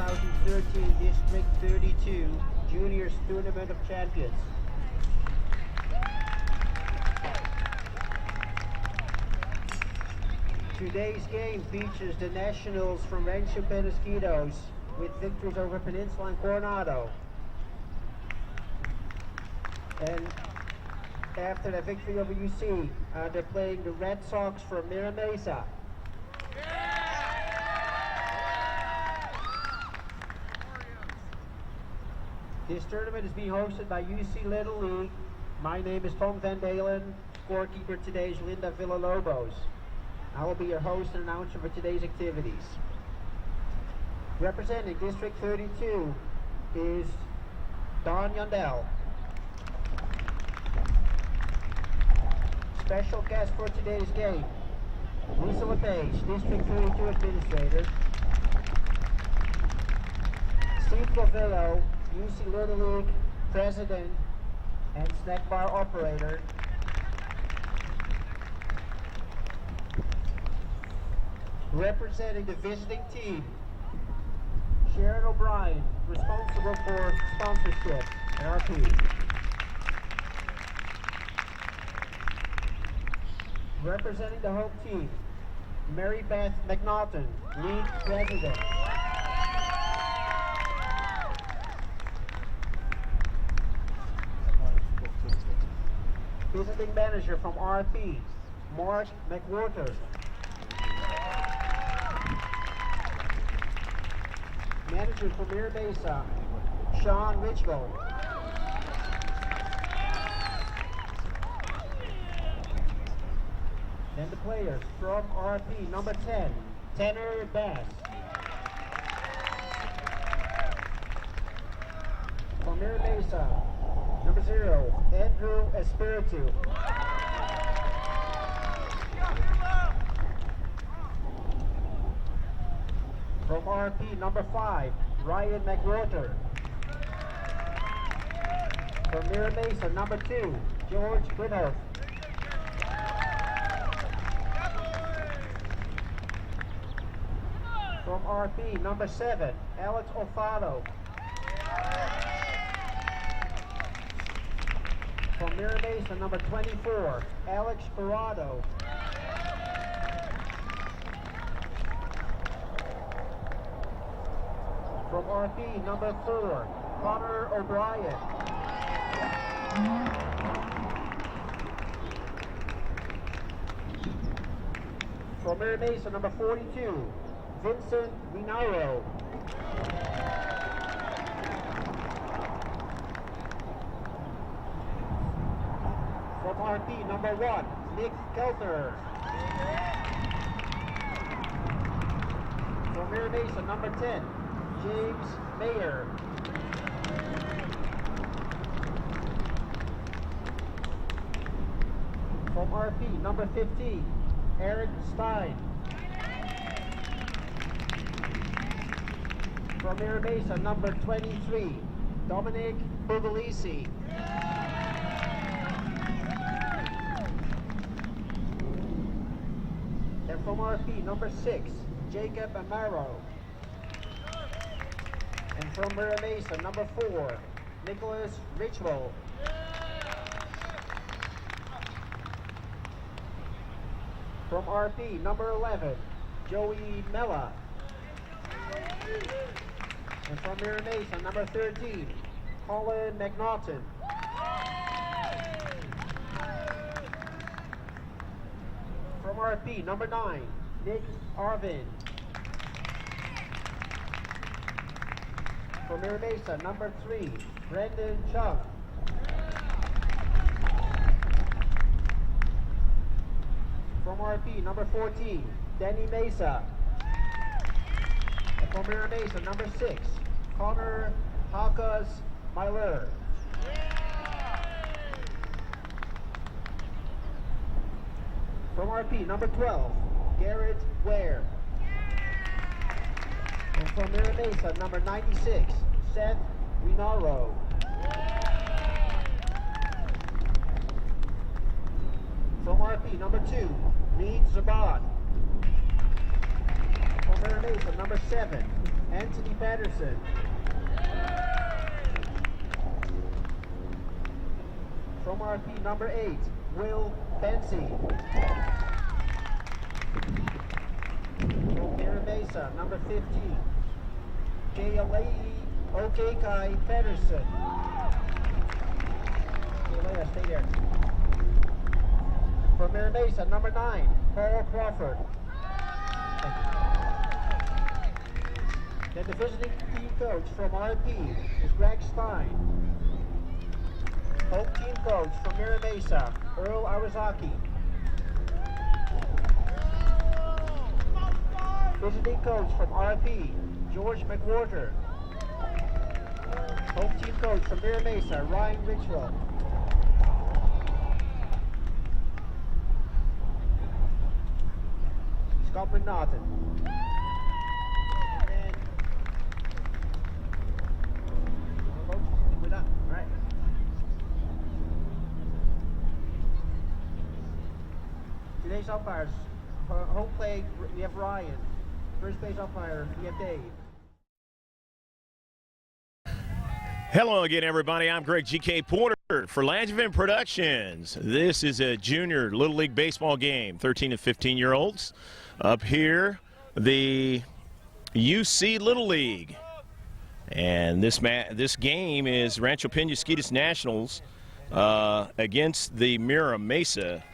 2013 District 32 Juniors Tournament of Champions. Today's game features the Nationals from Rancho Penasquitos with victories over Peninsula and Coronado. And after the victory over UC, they're playing the Red Sox from Mira, Mesa. This tournament is being hosted by UC Little League. My name is Tom Van Dalen. Scorekeeper today is Linda Villalobos. I will be your host and announcer for today's activities. Representing District 32 is Don Yandel. Special guest for today's game, Lisa LePage, District 32 Administrator. Steve Goveo, UC Little League President and Snack Bar Operator. Representing the visiting team, Sharon O'Brien, responsible for sponsorship at our team. Representing the home team, Mary Beth McNaughton, League President. Visiting manager from RP, Mark McWhorter. Manager for Mira Mesa, Sean Richville. Then the players from RP, number 10, Tanner Bass. From Mira Mesa, number 0, Andrew Espiritu. From RP, number 5, Ryan McWhorter. From Mira Mesa, number 2, George Whithoff. From RP, number 7, Alex Olfato. From Mira Mesa, number 24, Alex Parado. From RP, number 4, Connor O'Brien. From Mira Mesa, number 42, Vincent Vinaro. From RP, number 1, Nick Keltner. From Mira Mesa, number 10, James Mayer. From RP, number 15, Eric Stein. From Mira Mesa, number 23, Dominic Puglisi. And from RP, number 6, Jacob Amaro. And from Mira Mesa, number 4, Nicholas Richwell. From RP, number 11, Joey Mella. And from Mira Mesa, number 13, Colin McNaughton. From RP, number 9, Nick Arvin. From Mira Mesa, number 3, Brendan Chung. From RP, number 14, Danny Mesa. And from Mira Mesa, number 6, Connor Hakas Myler. From RP, number 12, Garrett Ware. And from Mira Mesa, number 96, Seth Winaro. From RP, number 2, Reed Zaban. From Mira Mesa, number 7, Anthony Patterson. From RP number 8, Will Bensi. From Mira Mesa, number 15, Jayalei Okekai Pedersen. Jayalei, stay there. From Mira Mesa, number 9, Paul Crawford. Then the visiting team coach from RP is Greg Stein. Home team coach from Mira Mesa, Earl Awazaki. Visiting coach from RP, George McWhorter. Home team coach from Mira Mesa, Ryan Richwell. Scott McNaughton. And then, we're done. All right. Today's umpires, home plate, we have Ryan. First base umpire, we have Dave. Hello again, everybody. I'm Greg G.K. Porter for Langevin Productions. This is a junior Little League baseball game, 13 to 15-year-olds. Up here, the UC Little League. And this game is Rancho Penasquitos Nationals against the Mira Mesa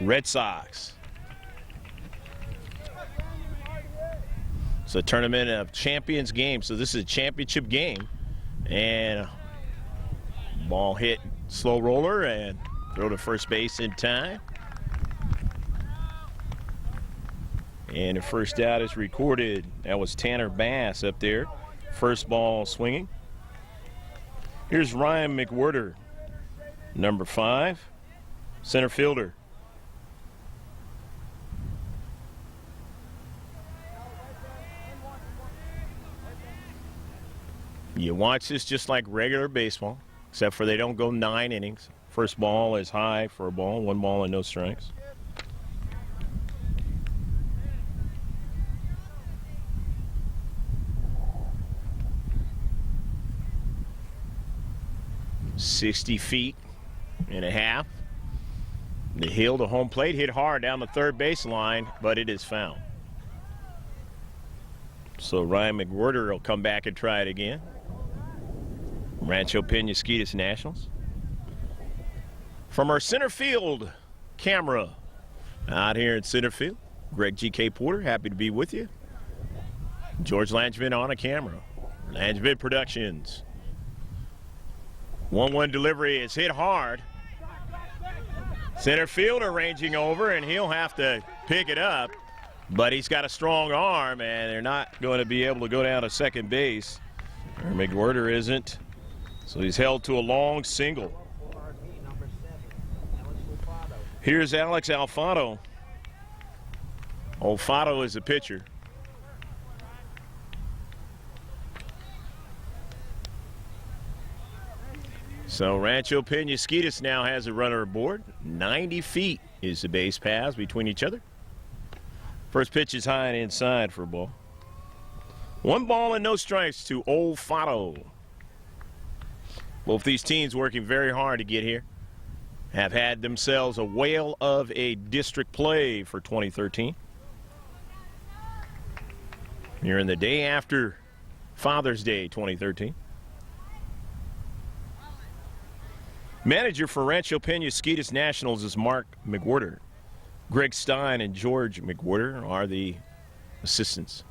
Red Sox. It's a tournament of champions game, so this is a championship game. And ball hit slow roller and throw to first base in time. And the first out is recorded. That was Tanner Bass up there. First ball swinging. Here's Ryan McWhorter, number 5, center fielder. You watch this just like regular baseball, except for they don't go 9 innings. First ball is high for a ball, 1 ball and no strikes. .60 feet and a half. The hill to home plate, hit hard down the third baseline, but it is foul. So Ryan McWhorter will come back and try it again. Rancho Penasquitos Nationals. From our center field camera out here in center field, Greg G.K. Porter, happy to be with you. George Langevin on a camera. Langevin Productions. 1-1 delivery is hit hard. Center fielder ranging over, and he'll have to pick it up, but he's got a strong arm, and they're not going to be able to go down to second base. Or McWhorter isn't. So he's held to a long single. Here's Alex Alfaro. Alfaro is the pitcher. So Rancho Penasquitos now has a runner aboard. 90 feet is the base paths between each other. First pitch is high and inside for a ball. 1 ball and no strikes to Alfaro. Both these teams working very hard to get here. Have had themselves a whale of a district play for 2013. You're in the day after Father's Day 2013. Manager for Rancho Penasquitos Nationals is Mark McWhorter. Greg Stein and George McWhorter are the assistants.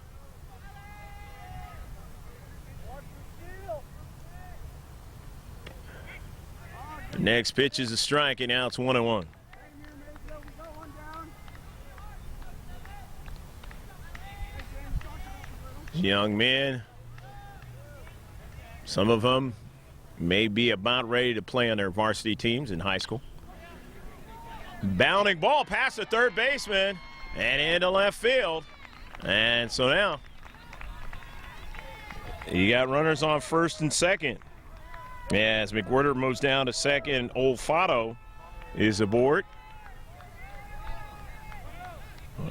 The next pitch is a strike, and now it's 1-1. Young men, some of them may be about ready to play on their varsity teams in high school. Bounding ball past the third baseman and into left field. And so now you got runners on first and second. As McWhorter moves down to second, Alfaro is aboard.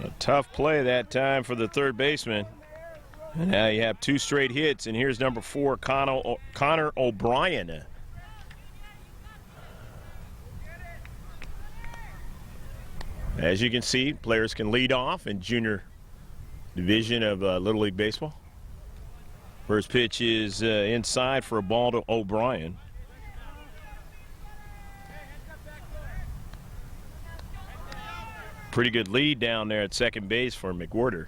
A tough play that time for the third baseman. And now you have 2 straight hits, and here's number 4, Connor O'Brien. As you can see, players can lead off in junior division of Little League Baseball. First pitch is inside for a ball to O'Brien. Pretty good lead down there at second base for McWhorter.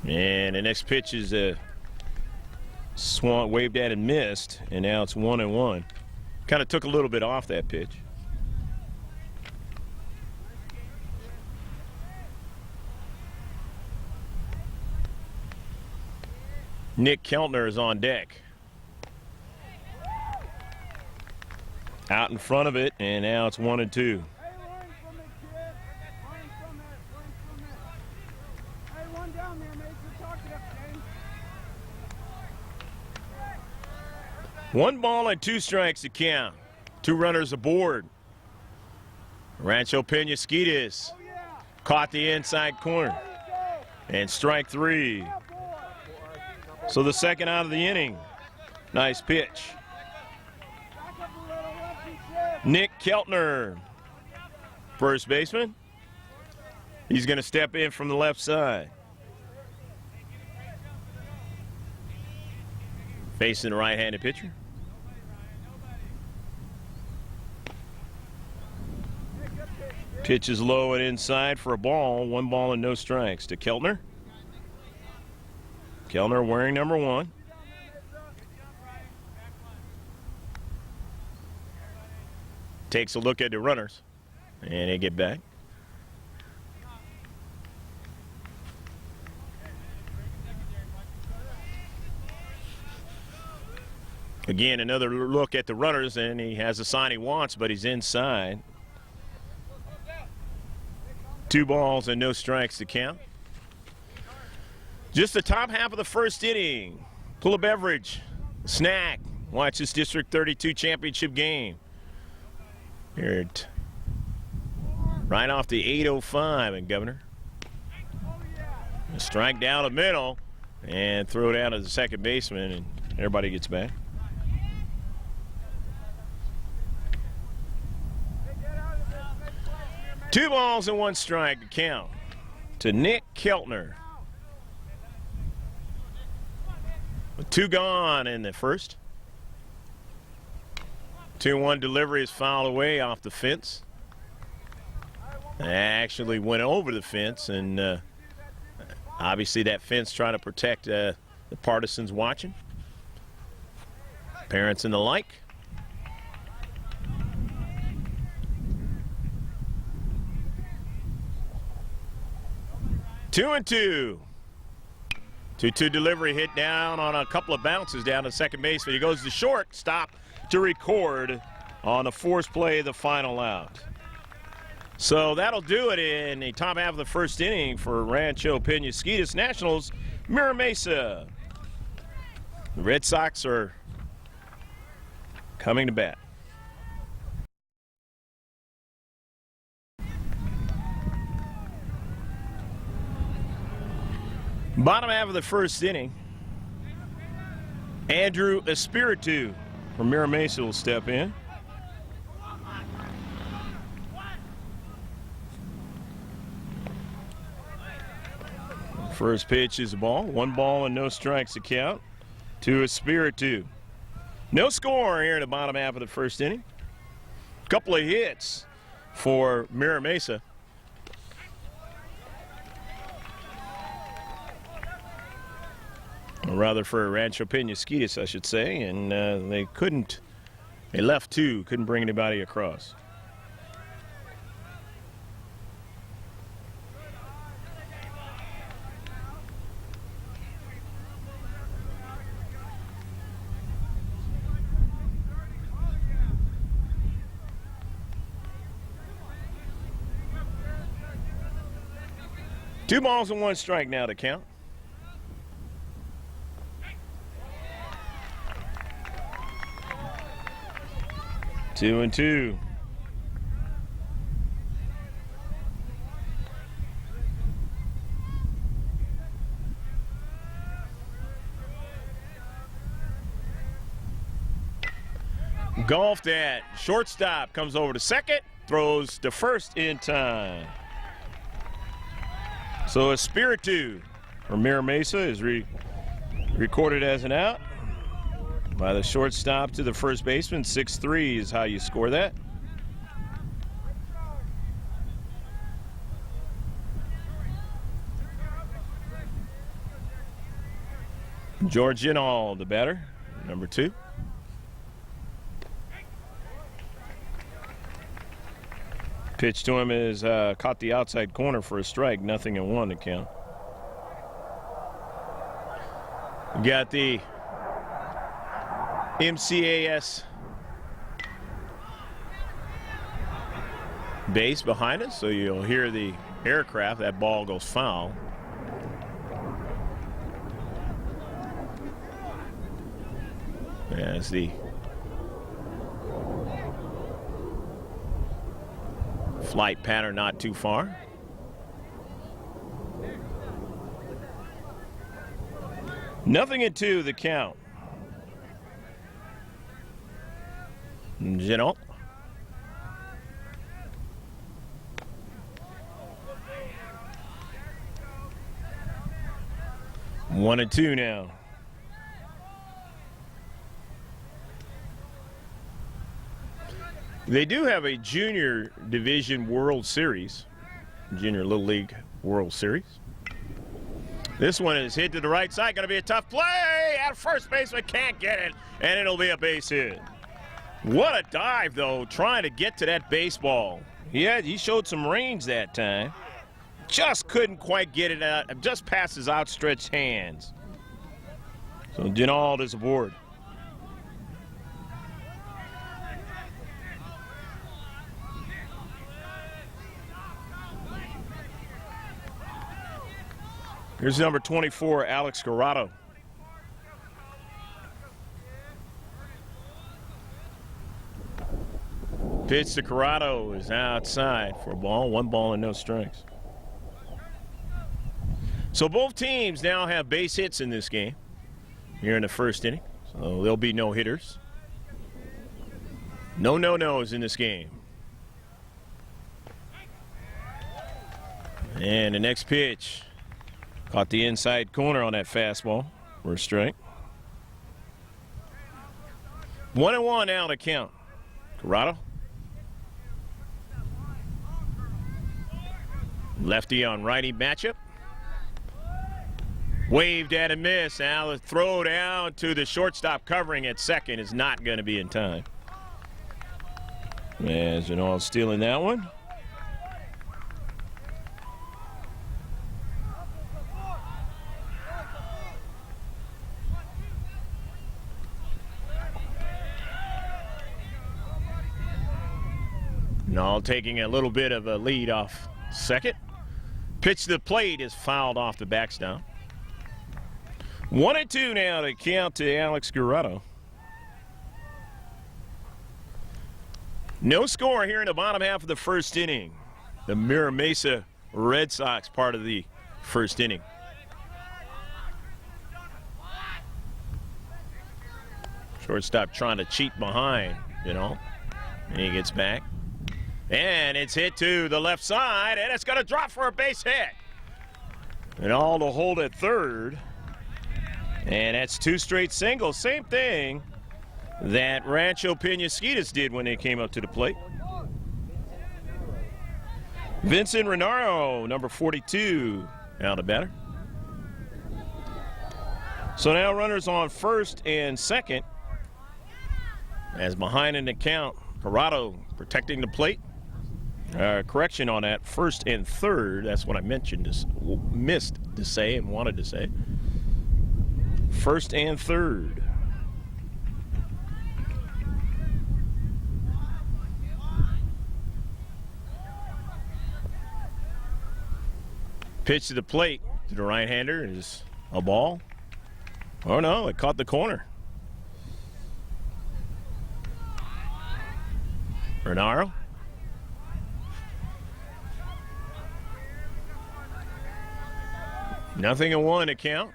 And the next pitch is Swan waved at and missed, and now it's 1-1. Kind of took a little bit off that pitch. Nick Keltner is on deck. Out in front of it, and now it's 1-2. One ball and 2 strikes to count. 2 runners aboard. Rancho Penasquitos caught the inside corner. And strike 3. So the second out of the inning. Nice pitch. Nick Keltner, first baseman. He's going to step in from the left side. Facing the right-handed pitcher. Pitch is low and inside for a ball. 1 ball and no strikes to Keltner. Keltner wearing number 1. Takes a look at the runners, and they get back. Again, another look at the runners, and he has the sign he wants, but he's inside. 2 balls and no strikes to count. Just the top half of the first inning. Pull a beverage, snack, watch this District 32 championship game. Here right off the 8:05 in Governor. A strike down the middle and throw it out to the second baseman, and everybody gets back. Two balls and 1 strike to count to Nick Keltner. With 2 gone in the first. 2-1 delivery is fouled away off the fence. Actually went over the fence, and obviously that fence trying to protect the partisans watching, parents and the like. Two and 2. 2-2 delivery hit down on a couple of bounces down to second base, but he goes to short. Stop to record on the force play, the final out. So that'll do it in the top half of the first inning for Rancho Penasquitos Nationals, Mira Mesa. The Red Sox are coming to bat. Bottom half of the first inning, Andrew Espiritu from Mira Mesa will step in. First pitch is a ball. 1 ball and no strikes to count to Espiritu. No score here in the bottom half of the first inning. Couple of hits for Mira Mesa. Or rather for Rancho Penasquitos, I should say, and they left 2, couldn't bring anybody across. Two balls and 1 strike now to count. Two and 2. Golfed at shortstop, comes over to second, throws to first in time. So Espiritu from Mira Mesa is recorded as an out by the shortstop to the first baseman. 6-3 is how you score that. George Inall, the batter, number 2. Pitch to him is caught the outside corner for a strike, 0-1 to count. We got the MCAS base behind us, so you'll hear the aircraft. That ball goes foul. As the flight pattern not too far. Nothing at 2, the count. Gino. One and 2 now. They do have a Junior Division World Series, Junior Little League World Series. This one is hit to the right side, going to be a tough play. At first baseman can't get it, and it'll be a base hit. What a dive, though, trying to get to that baseball. Yeah, he showed some range that time. Just couldn't quite get it out, just past his outstretched hands. So Dinald is aboard. Here's number 24, Alex Corrado. Pitch to Corrado is outside for a ball. 1 ball and no strikes. So both teams now have base hits in this game here in the first inning. So there'll be no hitters. No no-nos in this game. And the next pitch. Caught the inside corner on that fastball for a strike. 1-1 now to count. Corrado. Lefty on righty matchup. Waved at a miss. Now the throw down to the shortstop covering at second is not going to be in time. As Janal stealing that one. Nall taking a little bit of a lead off second. Pitch to the plate is fouled off the backstop. 1-2 now to count to Alex Corrado. No score here in the bottom half of the first inning. The Mira Mesa Red Sox part of the first inning. Shortstop trying to cheat behind, and he gets back. And it's hit to the left side, and it's going to drop for a base hit. And all to hold at third. And that's 2 straight singles. Same thing that Rancho Penasquitas did when they came up to the plate. Vincent Renaro, number 42, now the batter. So now runners on first and second. As behind in the count, Corrado protecting the plate. Correction on that, first and third. That's what I missed to say and wanted to say. First and third. Pitch to the plate to the right-hander is a ball. Oh no, it caught the corner. Renaro. Nothing in 1 to count.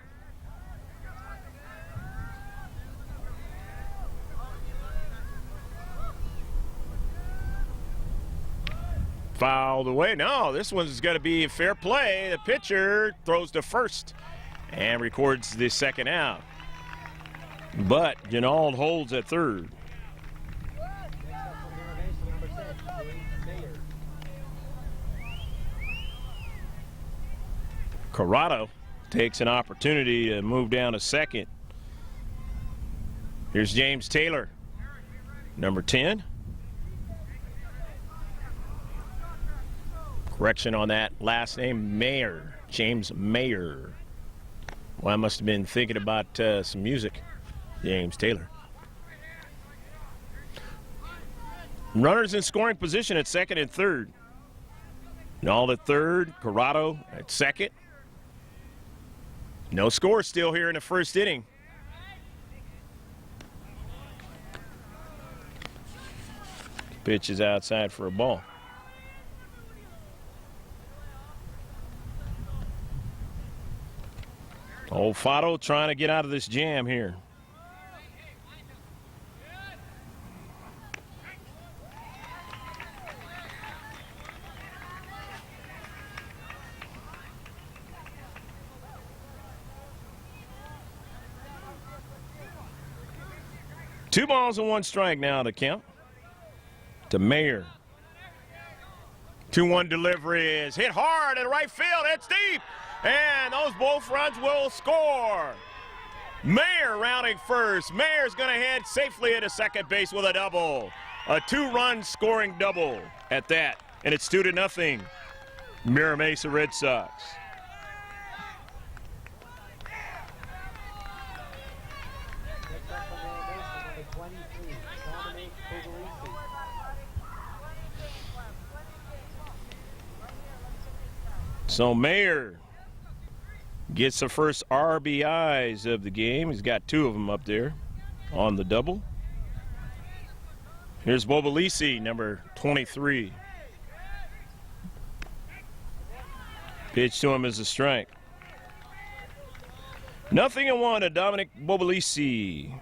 fouled away. No, this one's going to be fair play. The pitcher throws to first and records the second out. But Genald holds at third. Corrado takes an opportunity to move down to second. Here's James Taylor, number 10. Correction on that last name, Mayer, James Mayer. Well, I must have been thinking about some music. James Taylor. Runners in scoring position at second and third. All at third, Corrado at second. No score still here in the first inning. Pitch is outside for a ball. Old Fado trying to get out of this jam here. Two balls and one strike now to count to Mayer. 2-1 delivery is hit hard in right field. It's deep. And those both runs will score. Mayer rounding first. Mayer's going to head safely into second base with a double. A 2-run scoring double at that. And it's 2-0. Mira Mesa Red Sox. So Mayer gets the first RBIs of the game. He's got 2 of them up there on the double. Here's Bobalisi, number 23. Pitch to him is a strike. 0-1 to Dominic Bobalisi.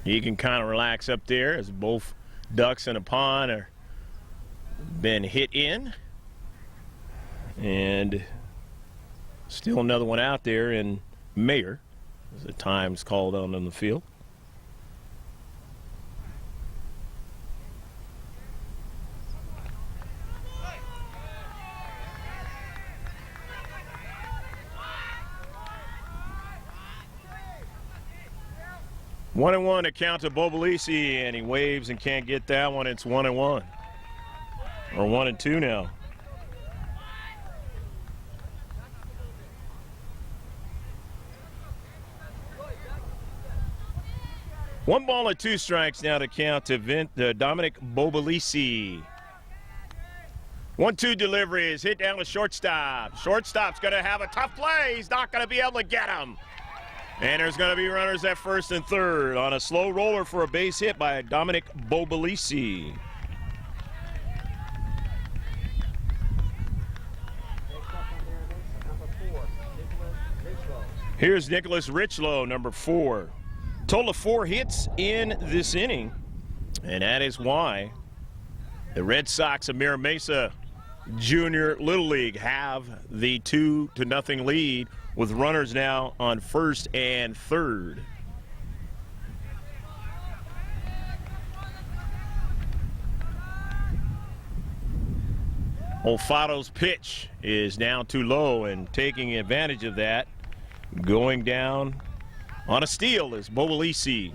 He can kind of relax up there as both ducks in a pond are been hit in. And still another one out there in Mayer as the time's called on the field. One and one to count to Bobalisi, and he waves and can't get that one. It's 1-1. Or 1-2 now. One ball and 2 strikes now to count to Dominic Bobalisi. 1-2 delivery is hit down to shortstop. Shortstop's going to have a tough play. He's not going to be able to get him. And there's going to be runners at first and third on a slow roller for a base hit by Dominic Bobalisi. Here's Nicholas Richlow, number 4. Total of 4 hits in this inning, and that is why the Red Sox of Mira Mesa Junior Little League have the 2-0 lead with runners now on first and third. Olfado's pitch is now too low, and taking advantage of that, going down on a steal is Bobalisi.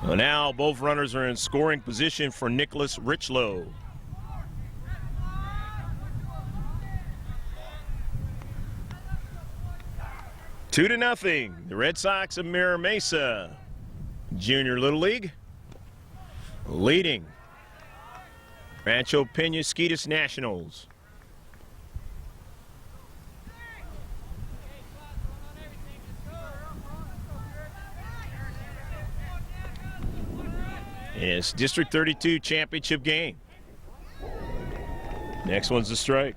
Well, now both runners are in scoring position for Nicholas Richlow. Two to nothing. The Red Sox of Mira Mesa Junior Little League leading Rancho Penasquitos Nationals. It's District 32 championship game. Next one's a strike.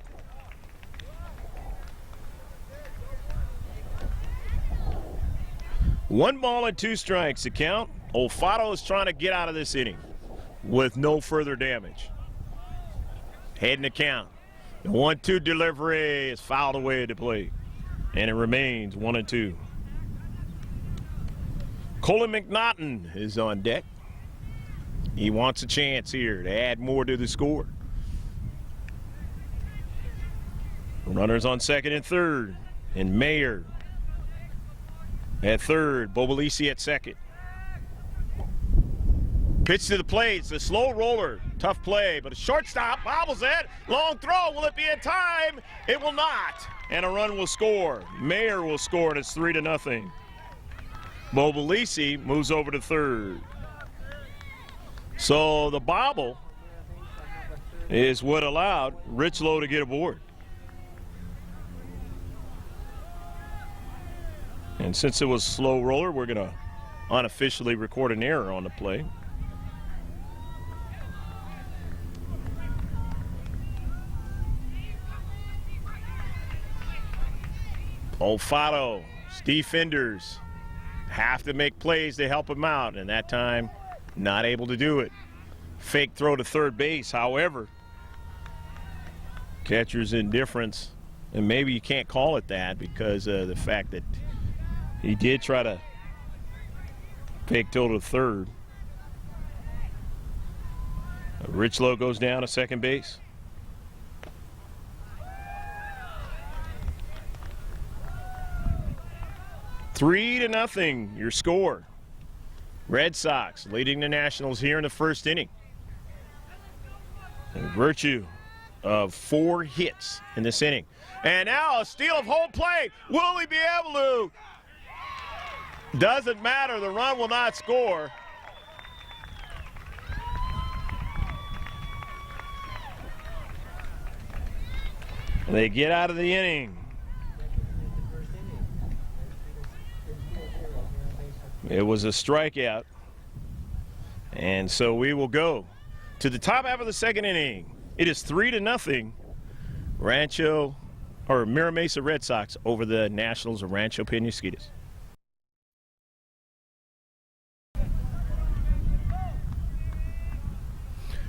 1 ball and 2 strikes to count. Olfato is trying to get out of this inning with no further damage. Heading to count. The 1-2 delivery is fouled away at the plate, and it remains 1-2. Colin McNaughton is on deck. He wants a chance here to add more to the score. Runners on second and third, and Mayer at third, Bobolisi at second. Pitch to the plate. It's a slow roller. Tough play, but a shortstop bobbles it. Long throw. Will it be in time? It will not. And a run will score. Mayer will score, and it's 3-0. Bobolisi moves over to third. So the bobble is what allowed Richlow to get aboard. And since it was a slow roller, we're going to unofficially record an error on the play. Olfato, Steve Fenders have to make plays to help him out, and that time not able to do it. Fake throw to third base, however, catcher's indifference, and maybe you can't call it that because of the fact that he did try to fake throw to third. Richlow goes down to second base. Three to nothing, your score. Red Sox leading the Nationals here in the first inning. In virtue of 4 hits in this inning. And now a steal of home plate. Will he be able to? Doesn't matter, the run will not score. They get out of the inning. It was a strikeout. And so we will go to the top half of the second inning. It is 3-0. Mira Mesa Red Sox over the Nationals of Rancho Penasquitos.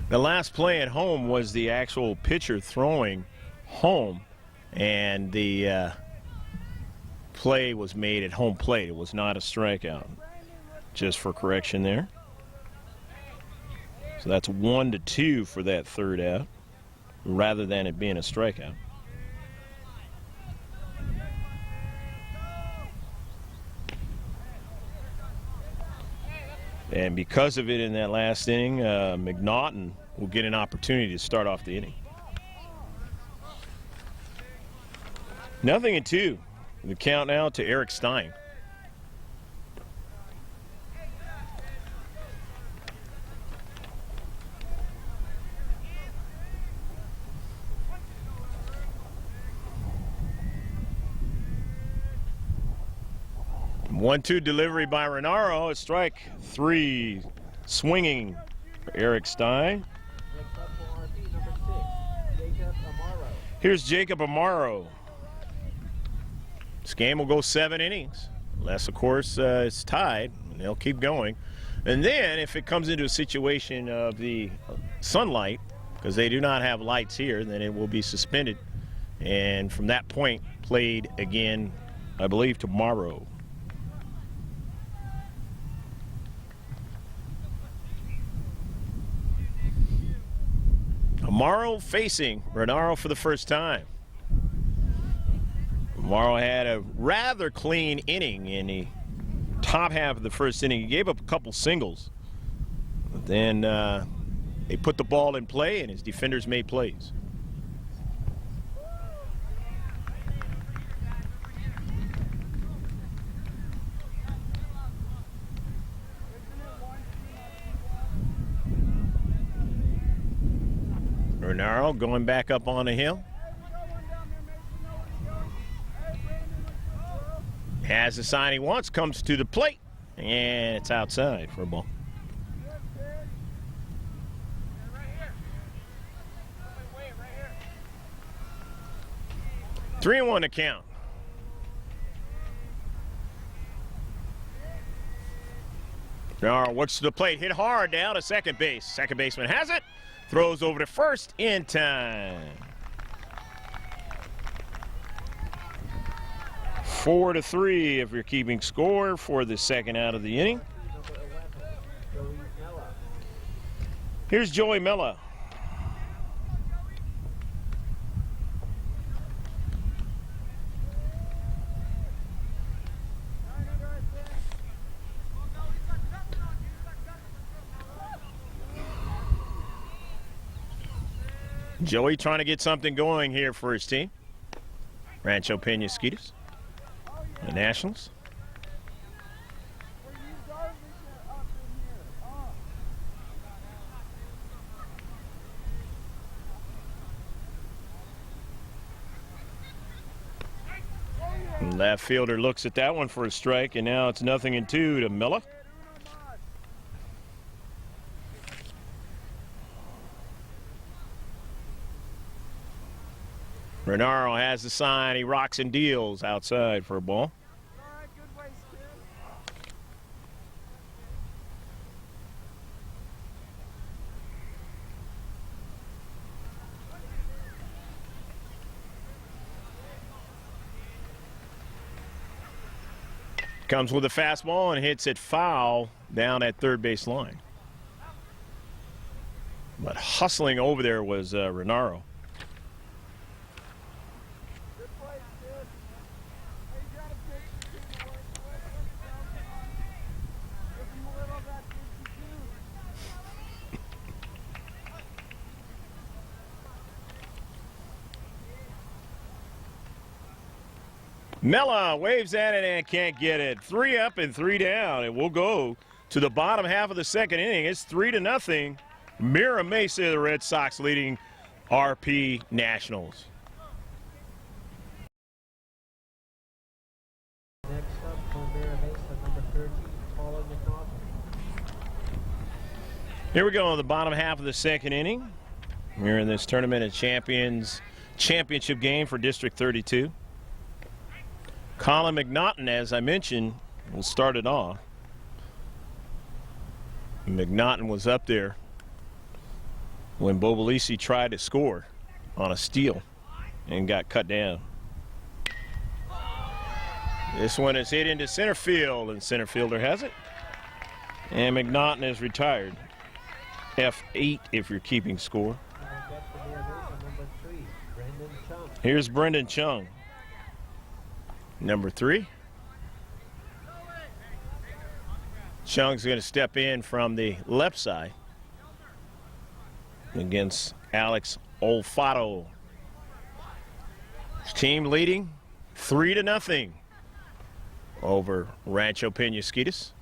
The last play at home was the actual pitcher throwing home, and the play was made at home plate. It was not a strikeout. Just for correction there. So that's 1-2 for that third out, rather than it being a strikeout. And because of it in that last inning, McNaughton will get an opportunity to start off the inning. 0-2. The count now to Eric Stein. One-two delivery by Renaro. A strike 3. Swinging for Eric Stein. Here's Jacob Amaro. This game will go 7 innings. Unless, of course, it's tied. And they'll keep going. And then if it comes into a situation of the sunlight, because they do not have lights here, then it will be suspended. And from that point, played again, I believe, tomorrow. Amaro facing Renaro for the first time. Amaro had a rather clean inning in the top half of the first inning. He gave up a couple singles. But then they put the ball in play, and his defenders made plays. Renaro going back up on the hill. Has the sign he wants, comes to the plate, and it's outside for a ball. Three and 1 to count. Renaro works to the plate, hit hard down to second base. Second baseman has it, throws over to first in time. 4-3 if you're keeping score for the second out of the inning. Here's Joey Mella. Joey trying to get something going here for his team. Rancho Peña Skeeters, the Nationals. Left fielder looks at that one for a strike, and now it's 0-2 to Miller. Renaro has the sign. He rocks and deals outside for a ball. Comes with a fastball and hits it foul down at third base line. But hustling over there was Renaro. Mella waves at it and can't get it. 3 up and 3 down, and we'll go to the bottom half of the second inning. It's 3-0. Mira Mesa, the Red Sox leading RP Nationals. Next up for Mira Mesa, number 13, Paula McNaughton. Here we go on the bottom half of the second inning. We're in this Tournament of Champions championship game for District 32. Colin McNaughton, as I mentioned, will start it off. McNaughton was up there when Bobolisi tried to score on a steal and got cut down. This one is hit into center field, and center fielder has it. And McNaughton is retired. F8 if you're keeping score. Here's Brendan Chung. Number 3. Chung's going to step in from the left side against Alex Olfato. His team leading 3-0 over Rancho Peña Skeeters,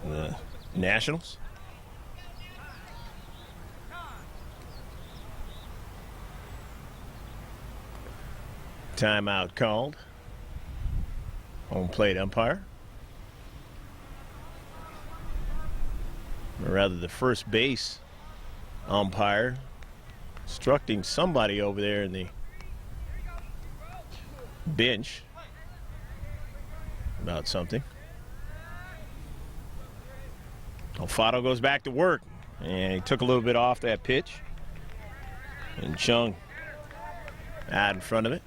the Nationals. Timeout called. Home plate umpire. Or rather, the first base umpire instructing somebody over there in the bench about something. Olfato goes back to work, and he took a little bit off that pitch. And Chung out in front of it.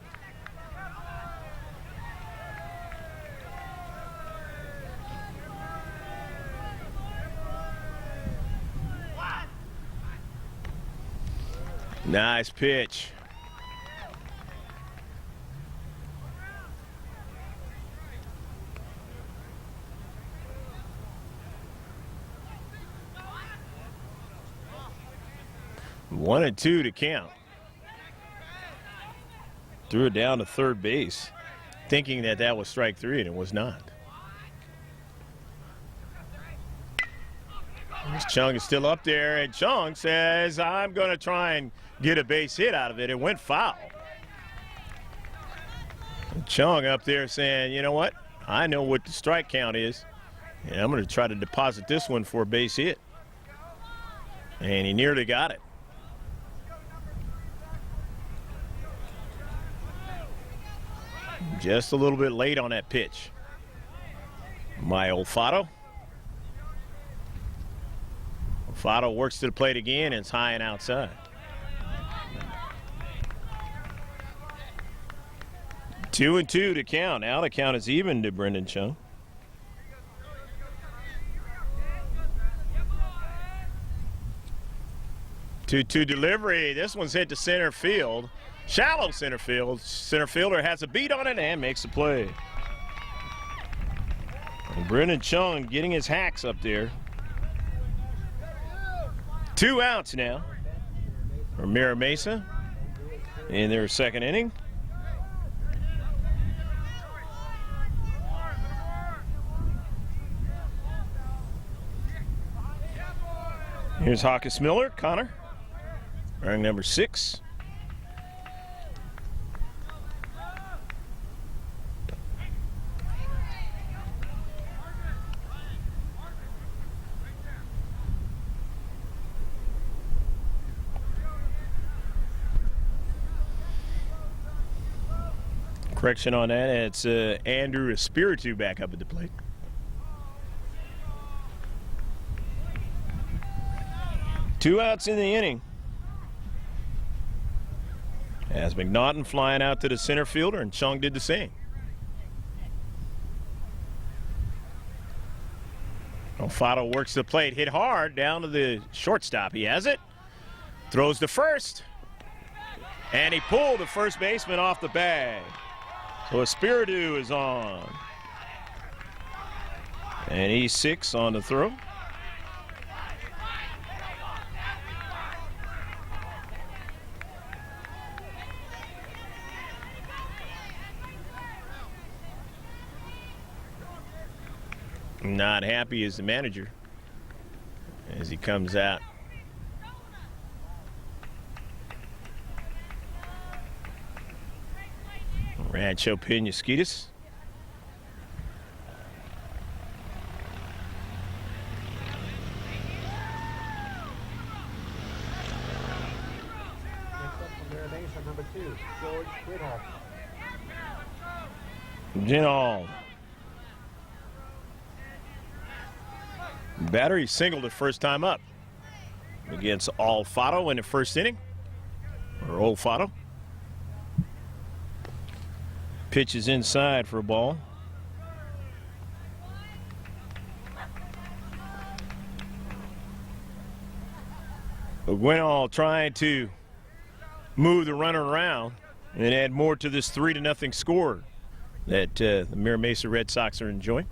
Nice pitch. One and 2 to count. Threw it down to third base, thinking that that was strike 3, and it was not. Chung is still up there, and Chung says, I'm going to try and get a base hit out of it. It went foul. And Chung up there saying, you know what? I know what the strike count is, and I'm going to try to deposit this one for a base hit. And he nearly got it. Just a little bit late on that pitch. My Olfato. Olfato works to the plate again, and it's high and outside. 2-2 to count. Now the count is even to Brendan Chung. 2-2 delivery. This one's hit to center field. Shallow center field. Center fielder has a beat on it and makes the play. And Brendan Chung getting his hacks up there. 2 outs now for Mira Mesa in their second inning. Here's Hawkins Miller, Connor, wearing number 6. Correction on that, it's Andrew Espiritu back up at the plate. Two outs in the inning. As McNaughton flying out to the center fielder, and Chung did the same. Olfato works the plate, hit hard down to the shortstop. He has it. Throws to first. And he pulled the first baseman off the bag. So Espiritu is on. And he's 6 on the throw. Not happy as the manager as he comes out. Rancho Penasquitos. Next up from Mira Mesa, number 2, George Whitehall. Ginald. Battery singled the first time up against Olfato in the first inning, or Olfato. Pitch is inside for a ball. Gwynall trying to move the runner around and add more to this 3-0 score that the Mira Mesa Red Sox are enjoying.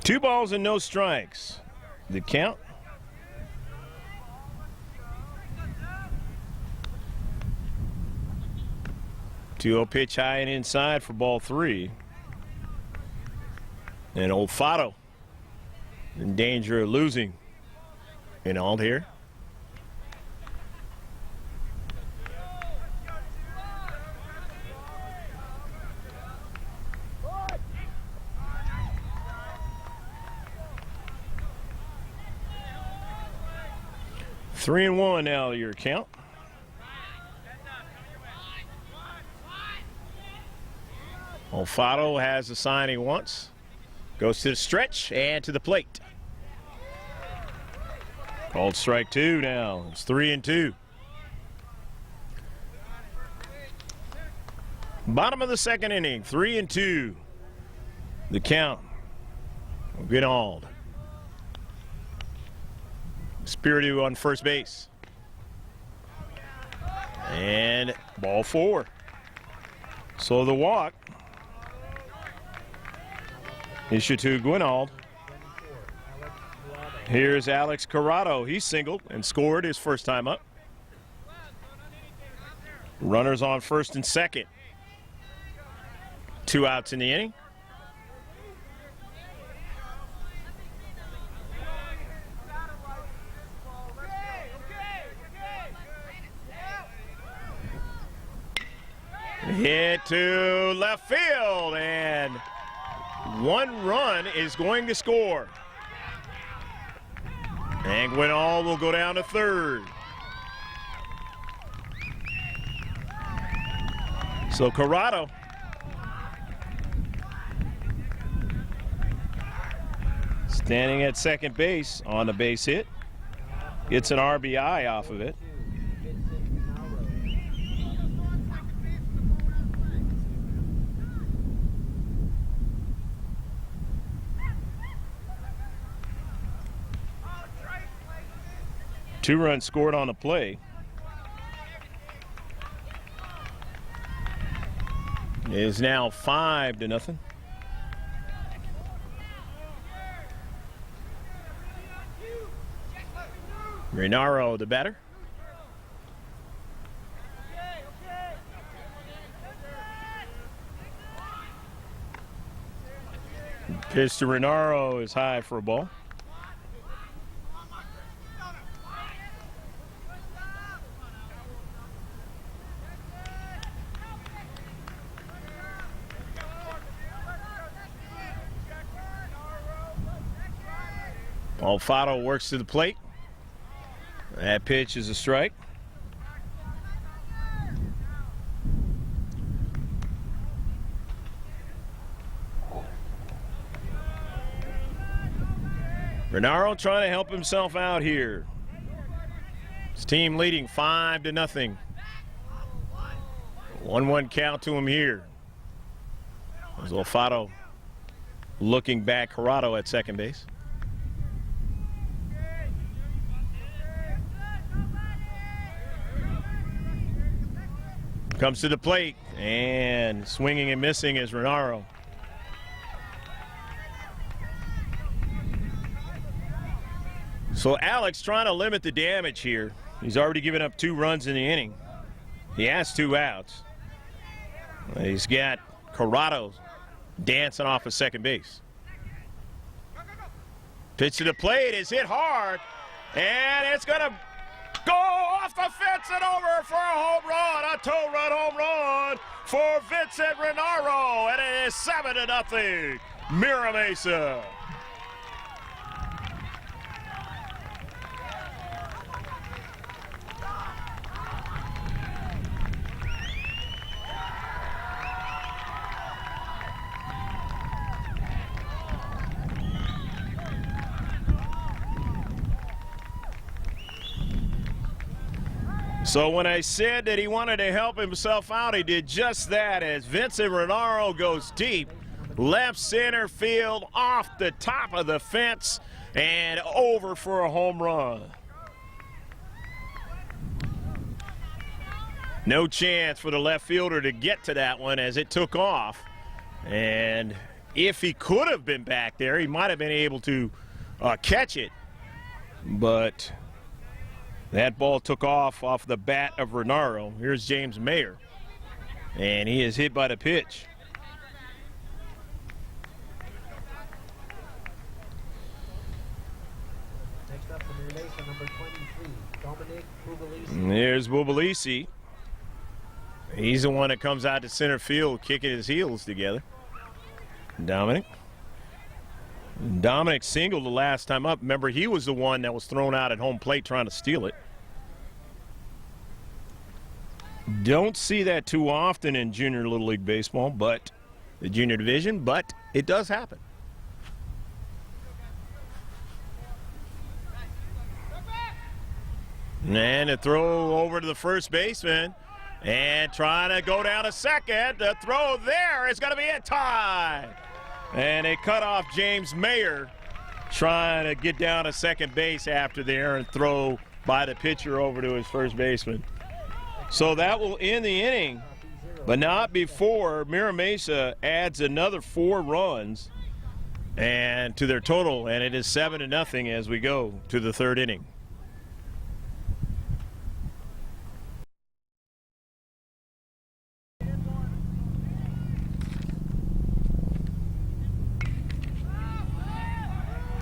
Two balls and no strikes. The count. Two-0 pitch high and inside for ball 3. And Olfato in danger of losing in all here. Three and 1 now, your count. Olfato has the sign he wants. Goes to the stretch and to the plate. Called strike 2 now. It's 3 and 2. Bottom of the second inning, 3 and 2. The count. Ginald. Espiritu on first base. And ball 4. So the walk. Issue to Ginald. Here's Alex Corrado. He singled and scored his first time up. Runners on first and second. 2 outs in the inning. Hit to left field, and 1 run is going to score. And Guinal will go down to third. So Corrado standing at second base on the base hit. Gets an RBI off of it. Two runs scored on the play. It is now 5-0. Renaro, the batter. Pitch to Renaro is high for a ball. Alfaro works to the plate. That pitch is a strike. Renaro trying to help himself out here. His team leading 5-0. 1-1 count to him here. As Alfaro looking back, Corrado at second base. Comes to the plate, and swinging and missing is Renaro. So Alex trying to limit the damage here. He's already given up 2 runs in the inning. He has 2 outs. He's got Corrado dancing off of second base. Pitch to the plate is hit hard, and it's going to go off the fence and over for a home run, a 2-run home run for Vincent Renaro, and it is 7-0, Mira Mesa. So when I said that he wanted to help himself out, he did just that as Vincent Renaro goes deep, left center field, off the top of the fence, and over for a home run. No chance for the left fielder to get to that one as it took off. And if he could have been back there, he might have been able to catch it. But that ball took off the bat of Renaro. Here's James Mayer, and he is hit by the pitch. Next up from your Mesa, number 23, Dominic Bubalisi. And there's Bubalisi. He's the one that comes out to center field kicking his heels together. Dominic singled the last time up. Remember, he was the one that was thrown out at home plate trying to steal it. Don't see that too often in junior Little League baseball, but the junior division, but it does happen. And a throw over to the first baseman, and trying to go down to second. The throw there is going to be a tie. And they cut off James Mayer, trying to get down to second base after the errant throw by the pitcher over to his first baseman. So that will end the inning, but not before Mira Mesa adds another 4 runs and to their total, and it is 7-0 as we go to the 3rd inning.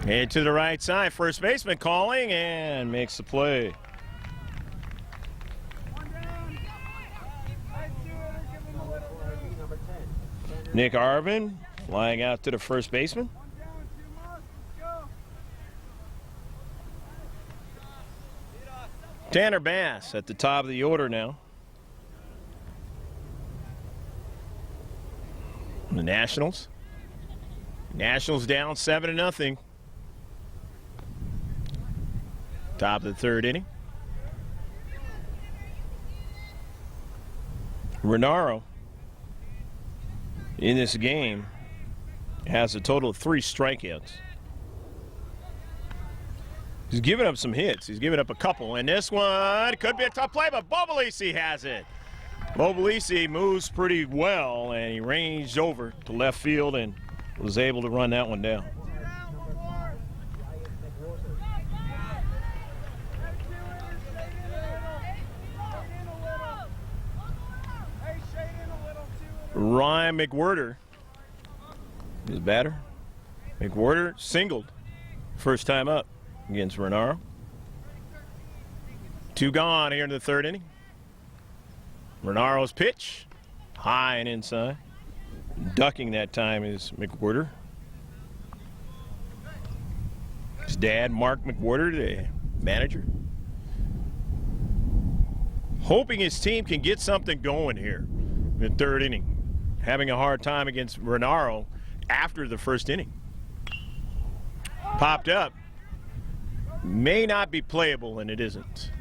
And to the right side, first baseman calling and makes the play. Nick Arvin flying out to the first baseman. Tanner Bass at the top of the order now. The Nationals. Nationals down 7-0. Top of the third inning. Renaro in this game has a total of 3 strikeouts. He's given up some hits. He's given up a couple. And this one could be a tough play, but Bobolisi has it. Bobolisi moves pretty well, and he ranged over to left field and was able to run that one down. Ryan McWhirter is batter. McWhirter singled first time up against Renaro. 2 gone here in the third inning. Renaro's pitch, high and inside. Ducking that time is McWhirter. His dad, Mark McWhirter, the manager. Hoping his team can get something going here in the third inning. Having a hard time against Renaro after the first inning. Popped up. May not be playable, and it isn't.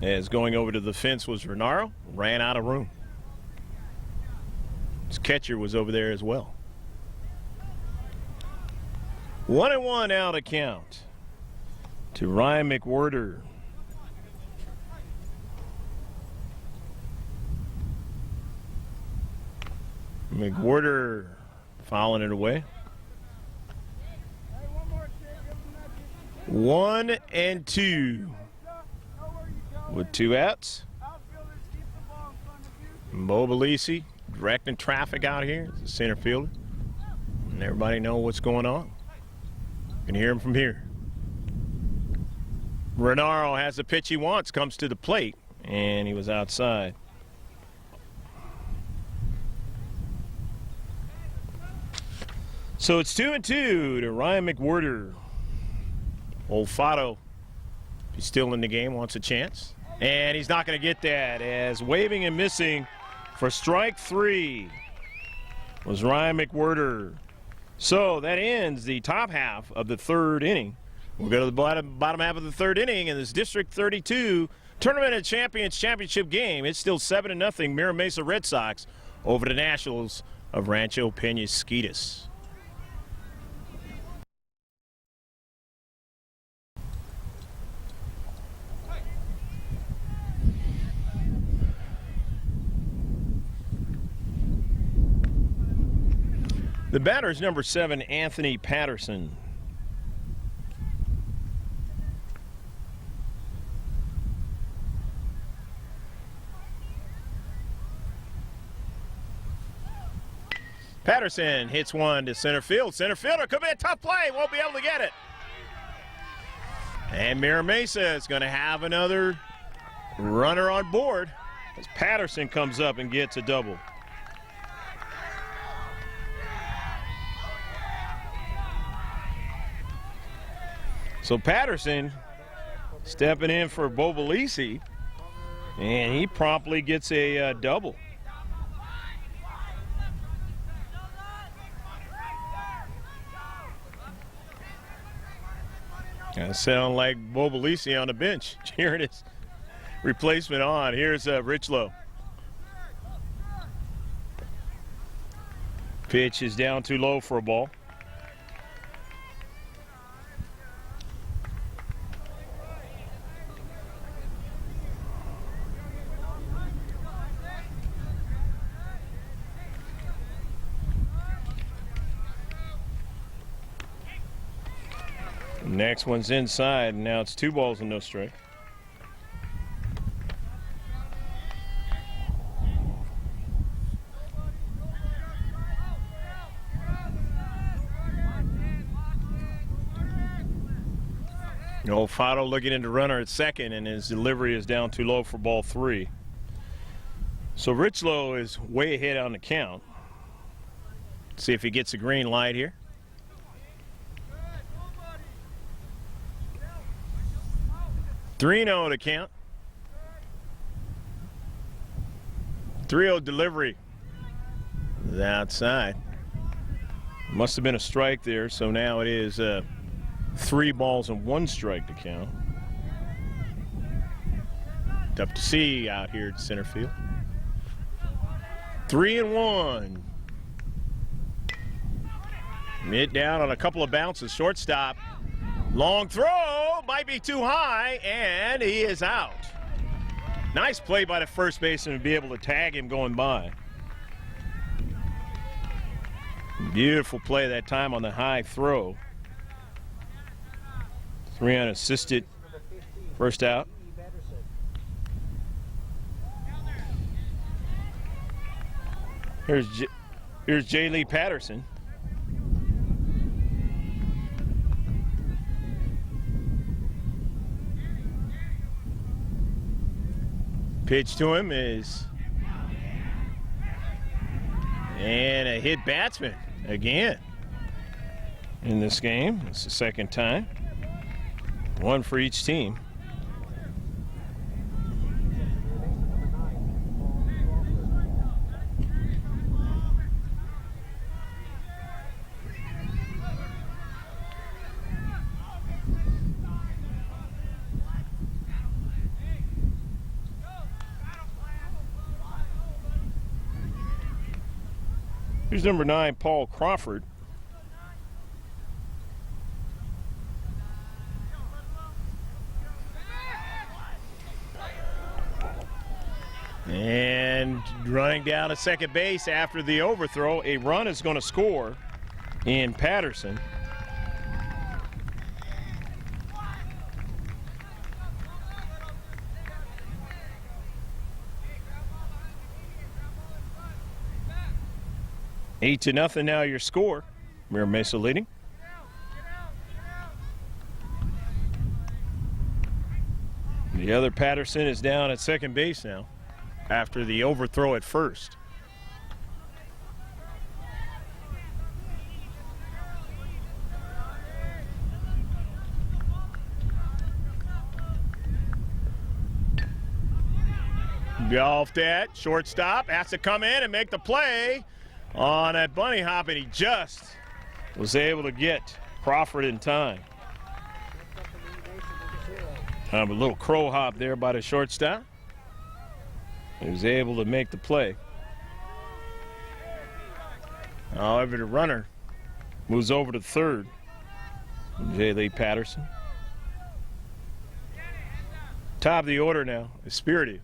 As going over to the fence was Renaro, ran out of room. His catcher was over there as well. 1-1 out of count to Ryan McWhirter. McWhirter fouling it away. 1-2 with 2 outs. Bobolisi directing traffic out here as the center fielder. And everybody know what's going on. You can hear him from here. Renaro has the pitch he wants, comes to the plate, and he was outside. So it's 2-2 to Ryan McWhirter. Olfato, he's still in the game, wants a chance. And he's not going to get that, as waving and missing for strike 3 was Ryan McWhirter. So that ends the top half of the third inning. We'll go to the bottom half of the third inning in this District 32 Tournament of Champions championship game. It's still 7-0 Mira Mesa Red Sox over the Nationals of Rancho Penasquitos. The batter is number 7, Anthony Patterson. Patterson hits one to center field. Center fielder, could be a tough play, won't be able to get it. And Mira Mesa is going to have another runner on board as Patterson comes up and gets a double. So Patterson stepping in for Bobolisi, and he promptly gets a double. Kind of sound like Bobolisi on the bench, cheering his replacement on. Here's Richlow. Pitch is down too low for a ball. Next one's inside, and now it's 2 balls and no strike. Olfato looking into runner at second, and his delivery is down too low for ball 3. So Richlow is way ahead on the count. See if he gets a green light here. 3-0 to count. 3-0 delivery. The outside. Must have been a strike there, so now it is 3 balls and 1 strike to count. Tough to see out here at center field. 3-1. Mid down on a couple of bounces. Shortstop. Long throw. Might be too high, and he is out. Nice play by the first baseman to be able to tag him going by. Beautiful play that time on the high throw. 3 unassisted. First out. Here's J. Lee Patterson. Pitch to him is, and a hit batsman again in this game. It's the second time. 1 for each team. Here's number 9, Paul Crawford. And running down to second base after the overthrow, a run is going to score in Patterson. Eight to nothing now your score. Mira Mesa leading. The other Patterson is down at second base now after the overthrow at first. Golfed at shortstop, has to come in and make the play on that bunny hop, and he just was able to get Crawford in time. A little crow hop there by the shortstop. He was able to make the play. However, the runner moves over to third. J. Lee Patterson. Top of the order now is Spirited.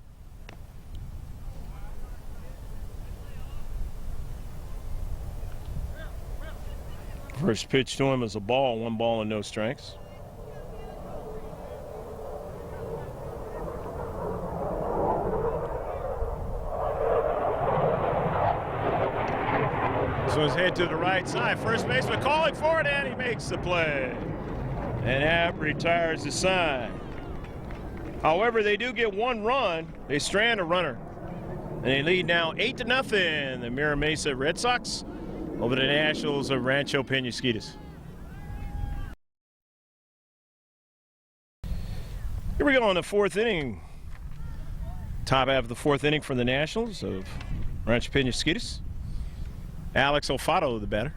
First pitch to him is a ball, 1 ball and no strikes. So his head to the right side. First baseman calling for it, and he makes the play. And that retires the side. However, they do get 1 run. They strand a runner. And they lead now 8-0. The Mira Mesa Red Sox over the Nationals of Rancho Penasquitos. Here we go in the 4th inning. Top half of the 4th inning for the Nationals of Rancho Penasquitos. Alex Olfato, the batter.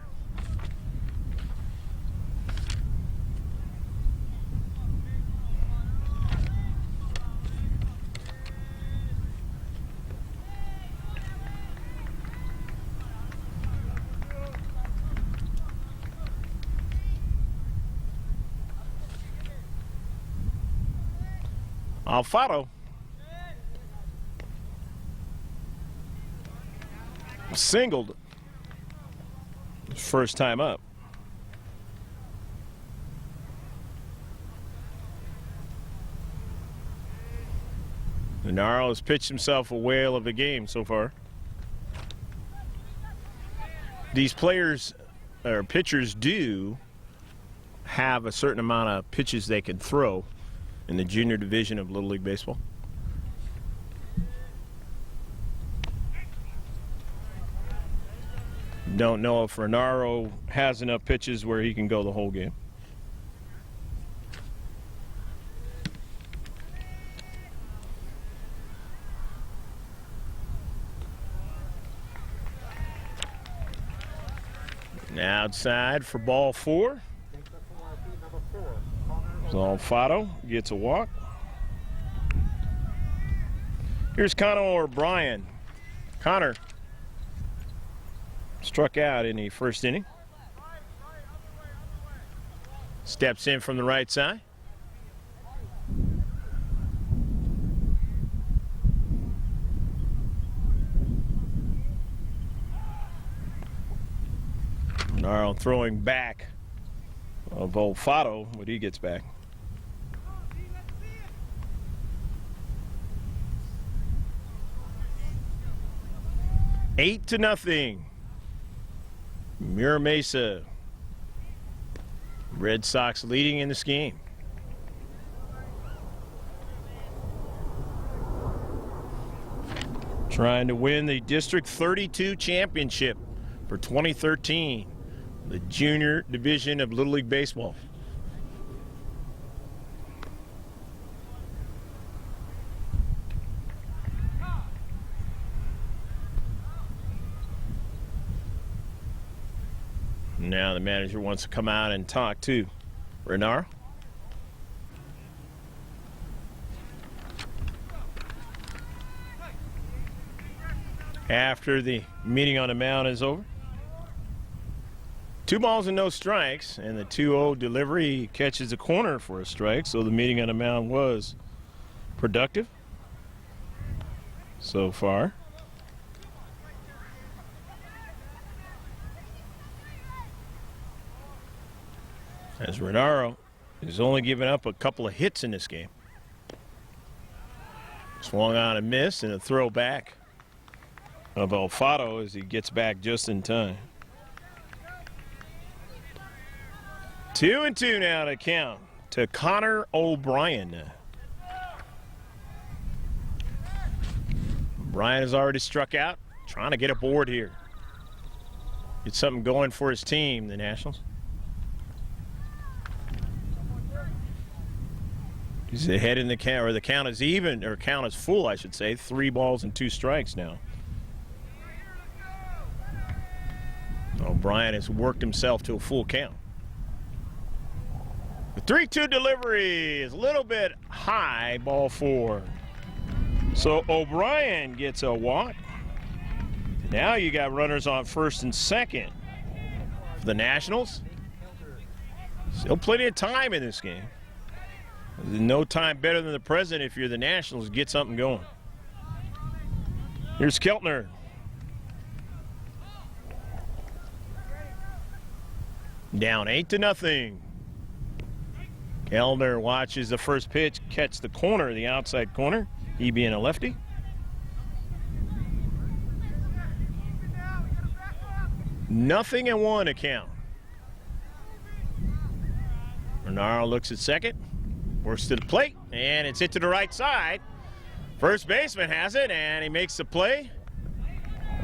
Alfaro singled first time up. Nenaro has pitched himself a whale of a game so far. These players or pitchers do have a certain amount of pitches they can throw in the junior division of Little League Baseball. Don't know if Renaro has enough pitches where he can go the whole game. Outside for ball 4. So Alfaro gets a walk. Here's Connor O'Brien. Connor struck out in the first inning. Steps in from the right side. Narl throwing back of Alfaro when he gets back. Eight to nothing. Mira Mesa. Red Sox leading in this game. Trying to win the District 32 championship for 2013, the junior division of Little League Baseball. Now the manager wants to come out and talk to Renaro. After the meeting on the mound is over. 2 balls and no strikes, and the 2-0 delivery catches a corner for a strike, so the meeting on the mound was productive so far. As Renaro has only given up a couple of hits in this game. Swung on a miss and a throw back of Alfaro as he gets back just in time. 2-2 now to count to Connor O'Brien. O'Brien has already struck out, trying to get a board here. Get something going for his team, the Nationals. He's ahead in the count, or the count is even, or count is full, I should say. 3 balls and 2 strikes now. O'Brien has worked himself to a full count. The 3-2 delivery is a little bit high, ball 4. So O'Brien gets a walk. Now you got runners on first and second for the Nationals. Still plenty of time in this game. There's no time better than the present if you're the Nationals. Get something going. Here's Keltner. Down 8-0. Keltner watches the first pitch catch the corner, the outside corner, he being a lefty. Nothing and 1 to count. Renaro looks at second. Works to the plate, and it's hit to the right side. First baseman has it, and he makes the play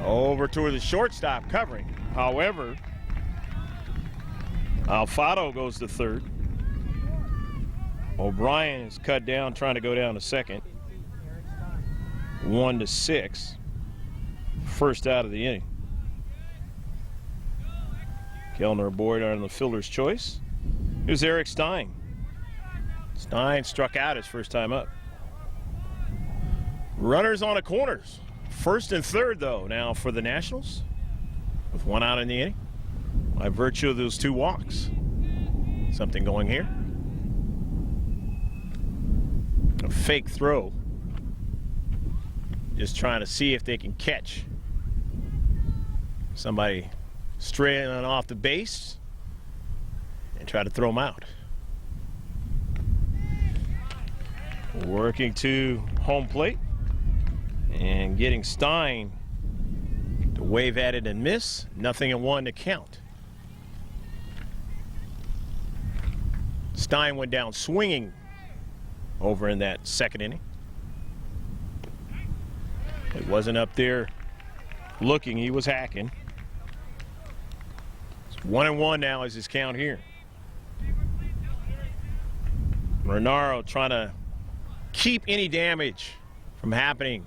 over to the shortstop covering. However, Alfaro goes to third. O'Brien is cut down, trying to go down to second. 1-6. First out of the inning. Kellner aboard on the fielder's choice. Here's Eric Stein. Stein struck out his first time up. Runners on the corners. First and third, though, now for the Nationals, with 1 out in the inning, by virtue of those 2 walks. Something going here. A fake throw. Just trying to see if they can catch somebody straying off the base and try to throw them out. Working to home plate and getting Stein to wave at it and miss. Nothing and 1 to count. Stein went down swinging over in that second inning. It wasn't up there looking, he was hacking. It's 1-1 now is his count here. Renaro trying to keep any damage from happening,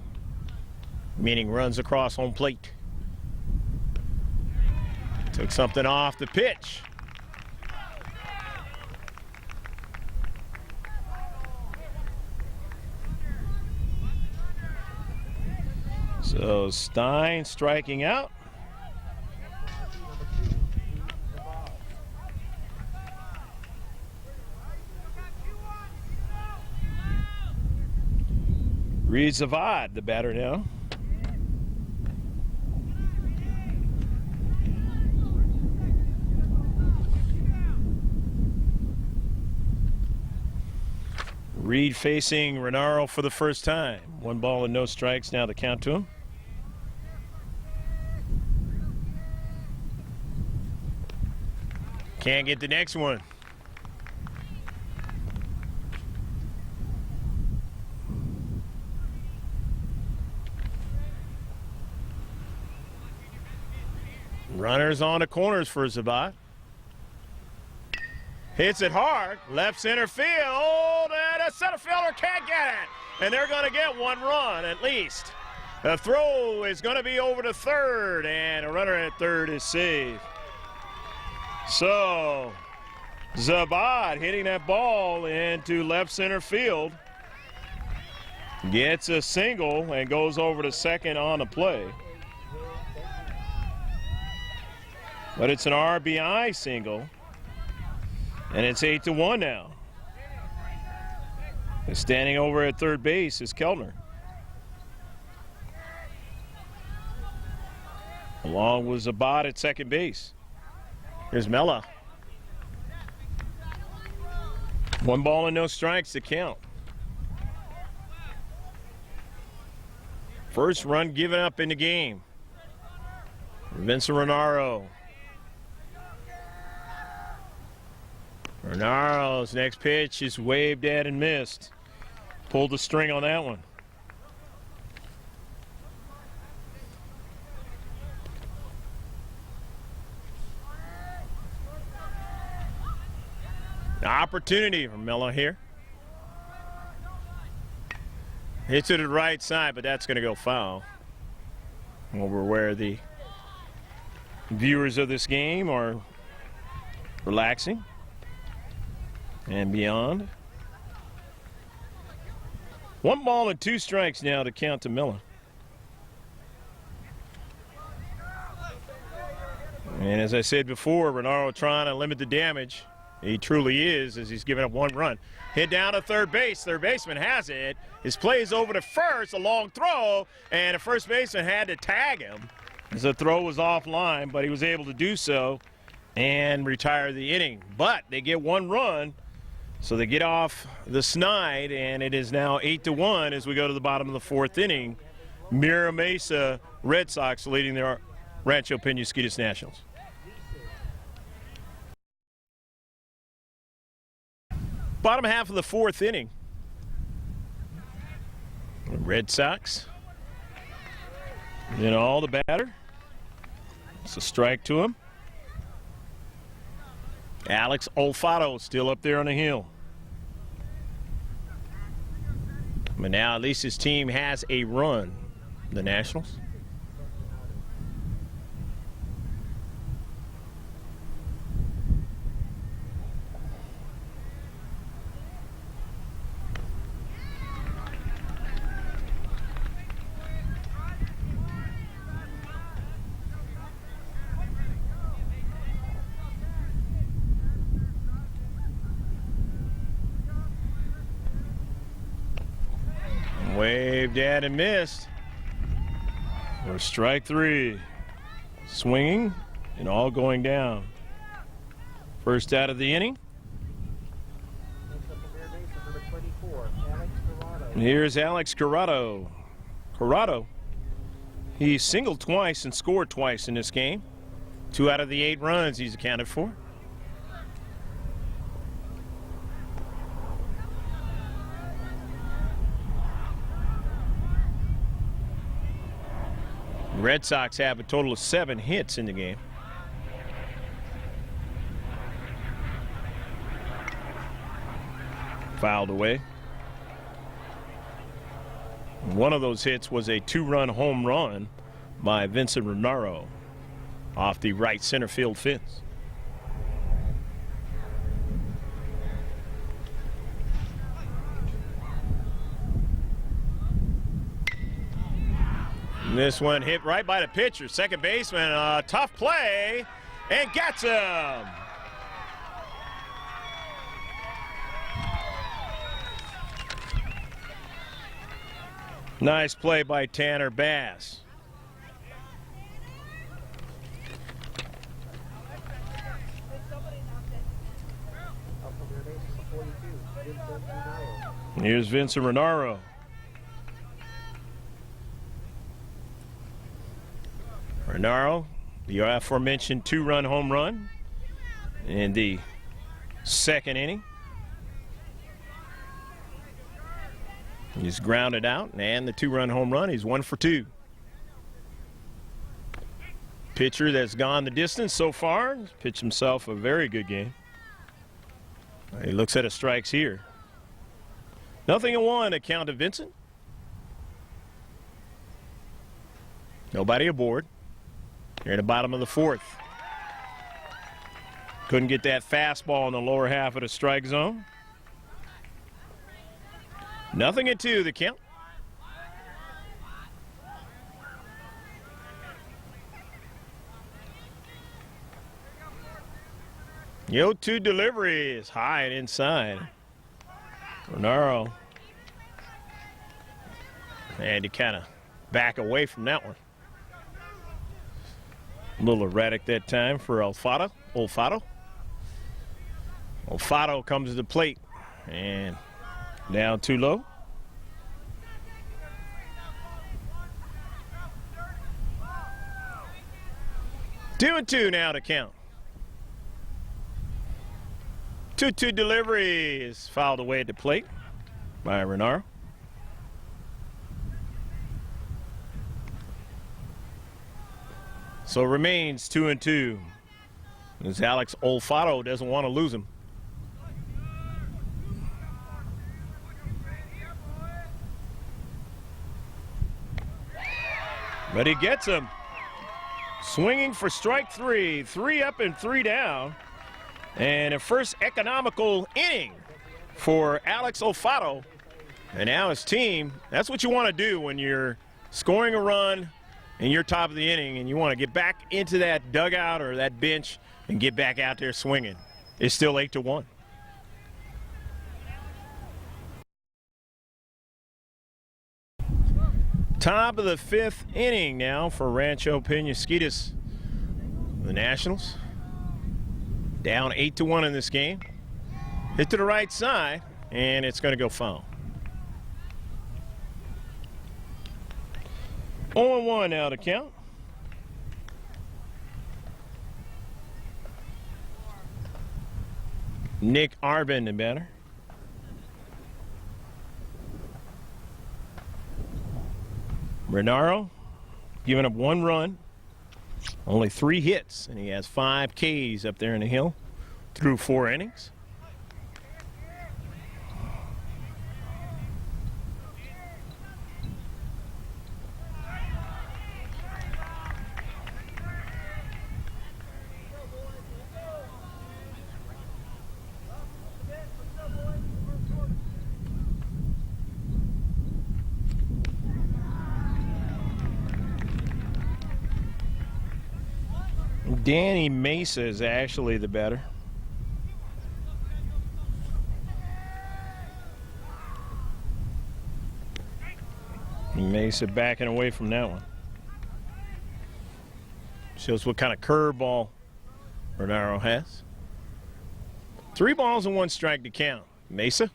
meaning runs across home plate. Took something off the pitch. So Stein striking out. Reed Zavad, the batter now. Reed facing Renaro for the first time. 1 ball and no strikes now to count to him. Can't get the next one. Runners on the corners for Zabat. Hits it hard, left center field, and a center fielder can't get it. And they're going to get 1 run at least. The throw is going to be over to third, and a runner at third is saved. So, Zabat hitting that ball into left center field. Gets a single and goes over to second on the play. But it's an RBI single. And it's 8-1 now. And standing over at third base is Kellner. Along with Zabat at second base. Here's Mela. 1 ball and no strikes to count. First run given up in the game. Vincent Renaro. Renaro's next pitch is waved at and missed. Pulled the string on that one. The opportunity for Miller here. Hits it to the right side, but that's going to go foul. Over where the viewers of this game are relaxing and beyond. 1 ball and 2 strikes now to count to Miller. And as I said before, Renaro trying to limit the damage. He truly is, as he's giving up 1 run. Hit down to third base. Third baseman has it. His play is over to first, a long throw, and the first baseman had to tag him as the throw was offline, but he was able to do so and retire the inning. But they get 1 run, so they get off the snide, and it is now 8-1 as we go to the bottom of the 4th inning. Mira Mesa Red Sox leading their Rancho Penasquitos Nationals. Bottom half of the 4th inning. Red Sox. All the batter. It's a strike to him. Alex Olfato still up there on the hill. But now at least his team has a run, the Nationals. Waved at and missed. For strike 3. Swinging and all going down. First out of the inning. And here's Alex Corrado. Corrado, he singled twice and scored twice in this game. 2 out of the 8 runs he's accounted for. Red Sox have a total of 7 hits in the game. Fouled away. One of those hits was a 2-run home run by Vincent Renaro. off the right center field fence. And this one hit right by the pitcher. Second baseman, tough play, and gets him. Nice play by Tanner Bass. Here's Vincent Renaro. Renaro, the aforementioned two-run home run in the second inning. He's grounded out, and the two-run home run, he's 1 for 2. Pitcher that's gone the distance so far, pitched himself a very good game. He looks at his strikes here. 0-1 account to Vincent. Nobody aboard. Here at the bottom of the fourth. Couldn't get that fastball in the lower half of the strike zone. 0-2 the count. The 0-2 delivery is high and inside. Renaro had to kind of back away from that one. A little erratic that time for Olfato. Olfato comes to the plate and down too low. Two and two now to count. 2-2 delivery is fouled away at the plate by Renaro. So remains 2-2 as Alex Olfato doesn't want to lose him. But he gets him. Swinging for strike three. 3 up and 3 down. And a first economical inning for Alex Olfato. And now his team, that's what you want to do when you're scoring a run and you're top of the inning and you want to get back into that dugout or that bench and get back out there swinging. It's still 8-1. Top of the 5th inning now for Rancho Penasquitos, the Nationals. Down 8-1 in this game. Hit to the right side, and it's going to go foul. 0-1 now to count. Nick Arbin, the batter. Renaro giving up 1 run, only 3 hits, and he has 5 Ks up there in the hill through 4 innings. Danny Mesa is actually the batter. Mesa backing away from that one. Shows what kind of curveball Renaro has. 3 balls and 1 strike to count. Mesa.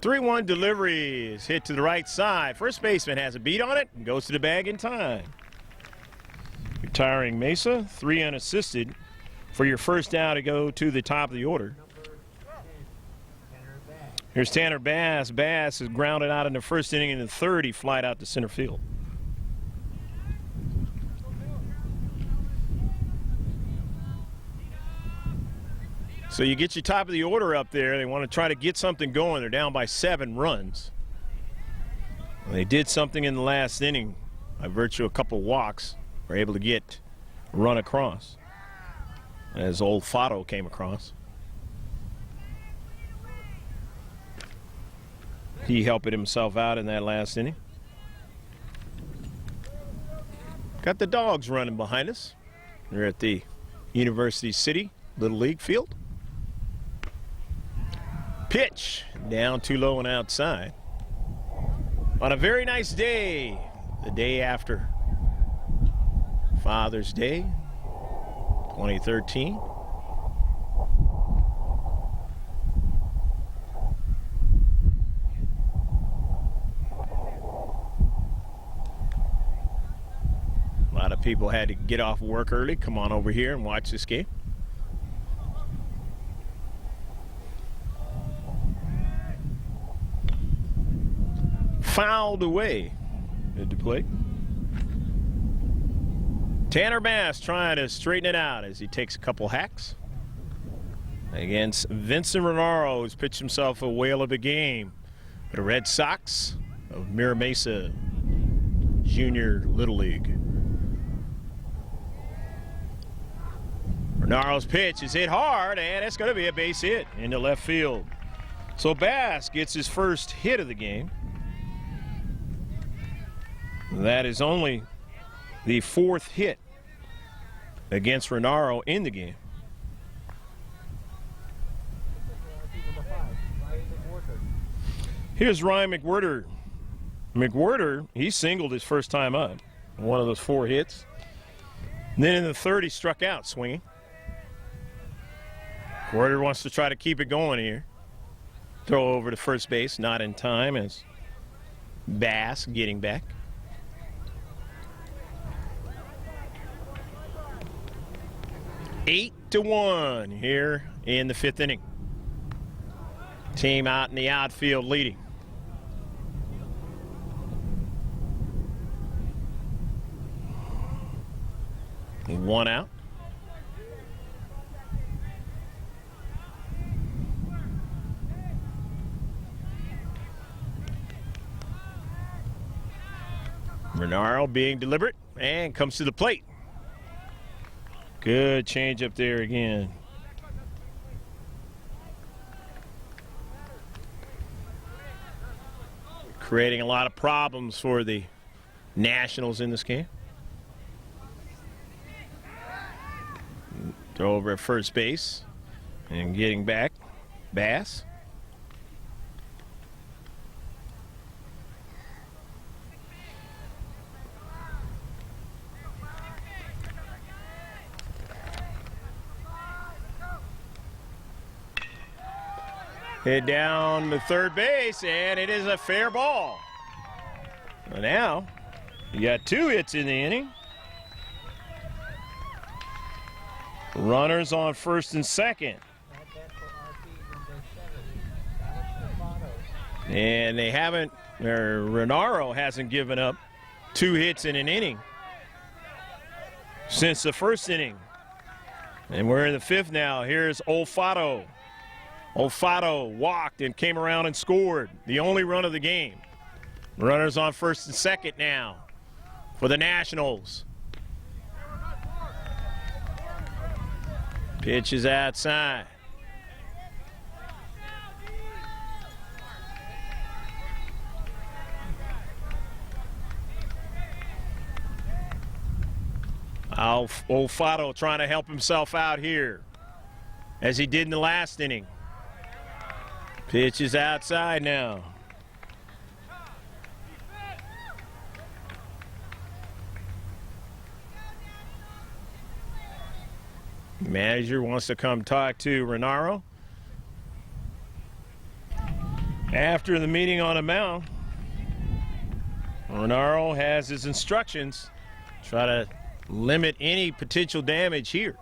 3-1 delivery is hit to the right side. First baseman has a beat on it and goes to the bag in time. Retiring Mesa, 3 unassisted for your first out to go to the top of the order. Here's Tanner Bass. Bass is grounded out in the first inning. In the third, he flied out to center field. So you get your top of the order up there. They want to try to get something going. They're down by 7 runs. They did something in the last inning by virtue of a couple walks. Were able to get run across as old Fado came across. He helped himself out in that last inning. Got the dogs running behind us. They're at the University City Little League field. Pitch down too low and outside. On a very nice day, the day after Father's Day, 2013. A lot of people had to get off work early, come on over here and watch this game. Fouled away at the plate. Tanner Bass trying to straighten it out as he takes a couple hacks against Vincent Renaro, who's pitched himself a whale of a game for the Red Sox of Mira Mesa Junior Little League. Renaro's pitch is hit hard, and it's going to be a base hit into left field. So Bass gets his first hit of the game. That is only the fourth hit against Renaro in the game. Here's Ryan McWhirter. McWhirter, he singled his first time up, one of those 4 hits. And then in the third, he struck out swinging. McWhirter wants to try to keep it going here. Throw over to first base, not in time as Bass getting back. 8-1 here in the 5th inning. Team out in the outfield leading. One out. Renaro being deliberate and comes to the plate. Good change up there again. Creating a lot of problems for the Nationals in this game. Throw over at first base and getting back, Bass. Hit down to third base, and it is a fair ball. And now, you got 2 hits in the inning. Runners on first and second. And they haven't, or Renaro hasn't given up 2 hits in an inning since the first inning. And we're in the 5th now. Here's Olfato. Olfato walked and came around and scored. The only run of the game. Runners on first and second now for the Nationals. Pitch is outside. Olfato trying to help himself out here, as he did in the last inning. Pitch is outside now. Manager wants to come talk to Renaro. After the meeting on the mound, Renaro has his instructions. Try to limit any potential damage here.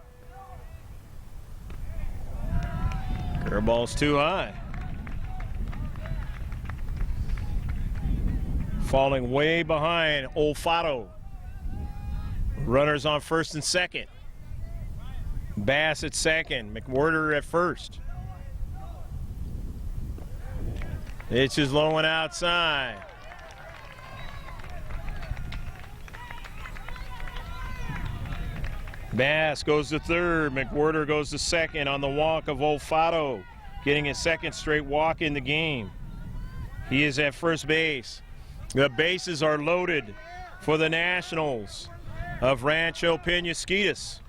Curveball's too high. Falling way behind Olfato. Runners on first and second. Bass at second. McWhirter at first. Pitch is low and outside. Bass goes to third. McWhirter goes to second on the walk of Olfato, getting his second straight walk in the game. He is at first base. The bases are loaded for the Nationals of Rancho Penasquitos.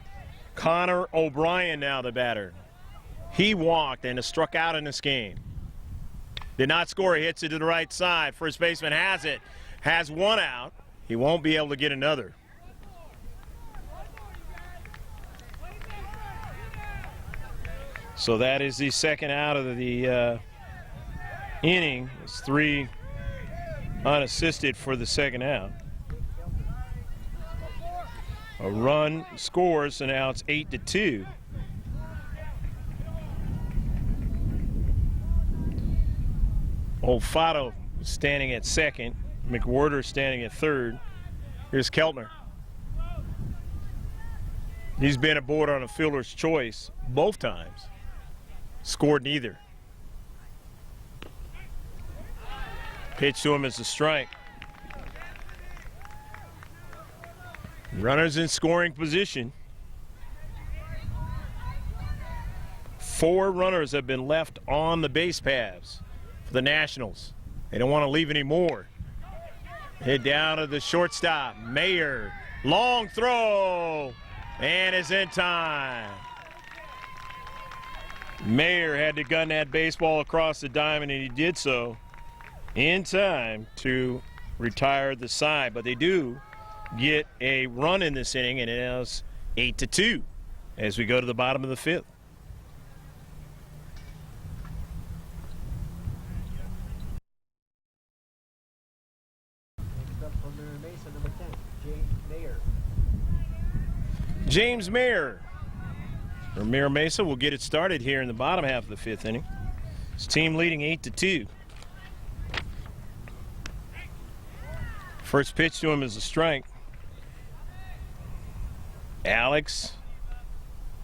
Connor O'Brien now the batter. He walked and has struck out in this game. Did not score. He hits it to the right side. First baseman has it. Has one out. He won't be able to get another. So that is the second out of the inning. It's 3 unassisted for the second out. A run scores, and now it's 8-2. Olfato standing at second. McWhirter standing at third. Here's Keltner. He's been aboard on a fielder's choice both times. Scored neither. Pitch to him is a strike. Runners in scoring position. 4 runners have been left on the base paths for the Nationals. They don't want to leave any more. Hit down to the shortstop. Mayer, long throw, and is in time. Mayer had to gun that baseball across the diamond, and he did so in time to retire the side. But they do get a run in this inning, and it is 8-2 as we go to the bottom of the 5th. Next up from Mesa, number 10, James Mayer. James Mayer for Mira Mesa will get it started here in the bottom half of the 5th inning. His team leading 8-2. First pitch to him is a strike. Alex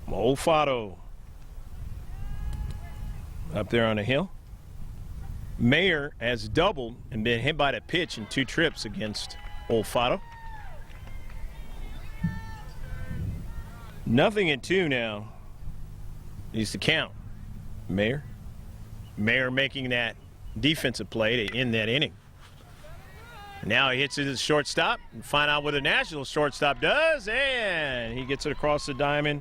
Olfato up there on the hill. Mayer has doubled and been hit by the pitch in 2 trips against Olfato. 0-2 now. Needs to count. Mayer making that defensive play to end that inning. Now he hits it to the shortstop and find out what the National shortstop does, and he gets it across the diamond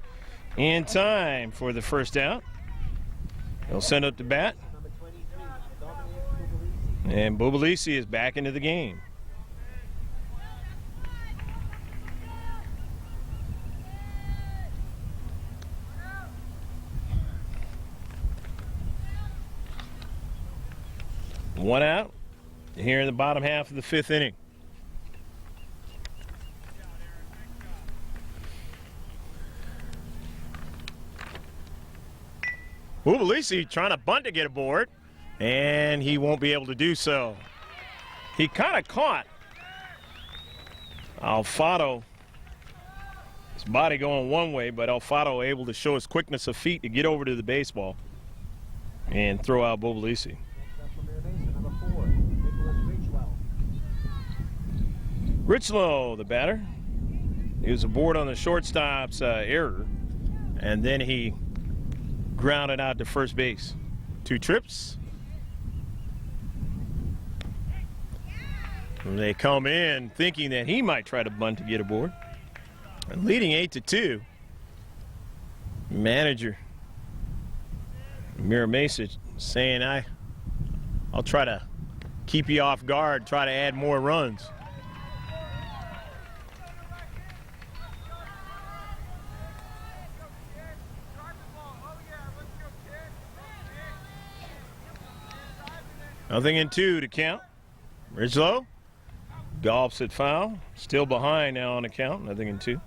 in time for the first out. He'll send up the bat. And Bubalisi is back into the game. One out here in the bottom half of the 5th inning. Bubalisi trying to bunt to get aboard, and he won't be able to do so. He kind of caught Olfato. His body going one way, but Olfato able to show his quickness of feet to get over to the baseball and throw out Bubalisi. Richlow, the batter. He was aboard on the shortstop's error, and then he grounded out to first base. 2 trips. And they come in thinking that he might try to bunt to get aboard. And leading 8-2. Manager Mira Mesa saying, I'll try to keep you off guard, try to add more runs. Nothing in 2 to count. Ridgelow golfs at foul. Still behind now on the count. Nothing in 2.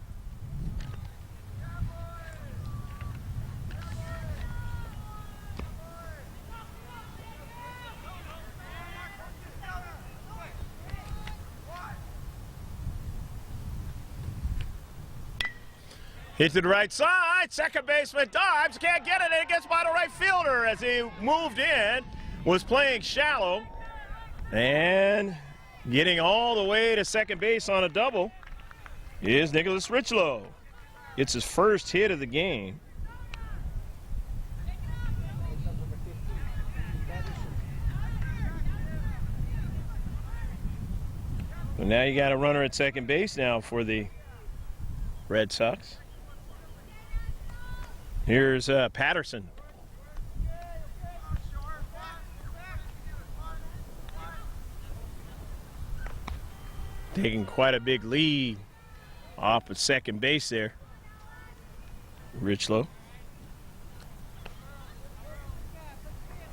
Hit to the right side. Second baseman dives. Can't get it. And it gets by the right fielder as he moved in. Was playing shallow and getting all the way to second base on a double is Nicholas Richlow. It's his first hit of the game. So now you got a runner at second base now for the Red Sox. Here's Patterson. Taking quite a big lead off of second base there. Richlow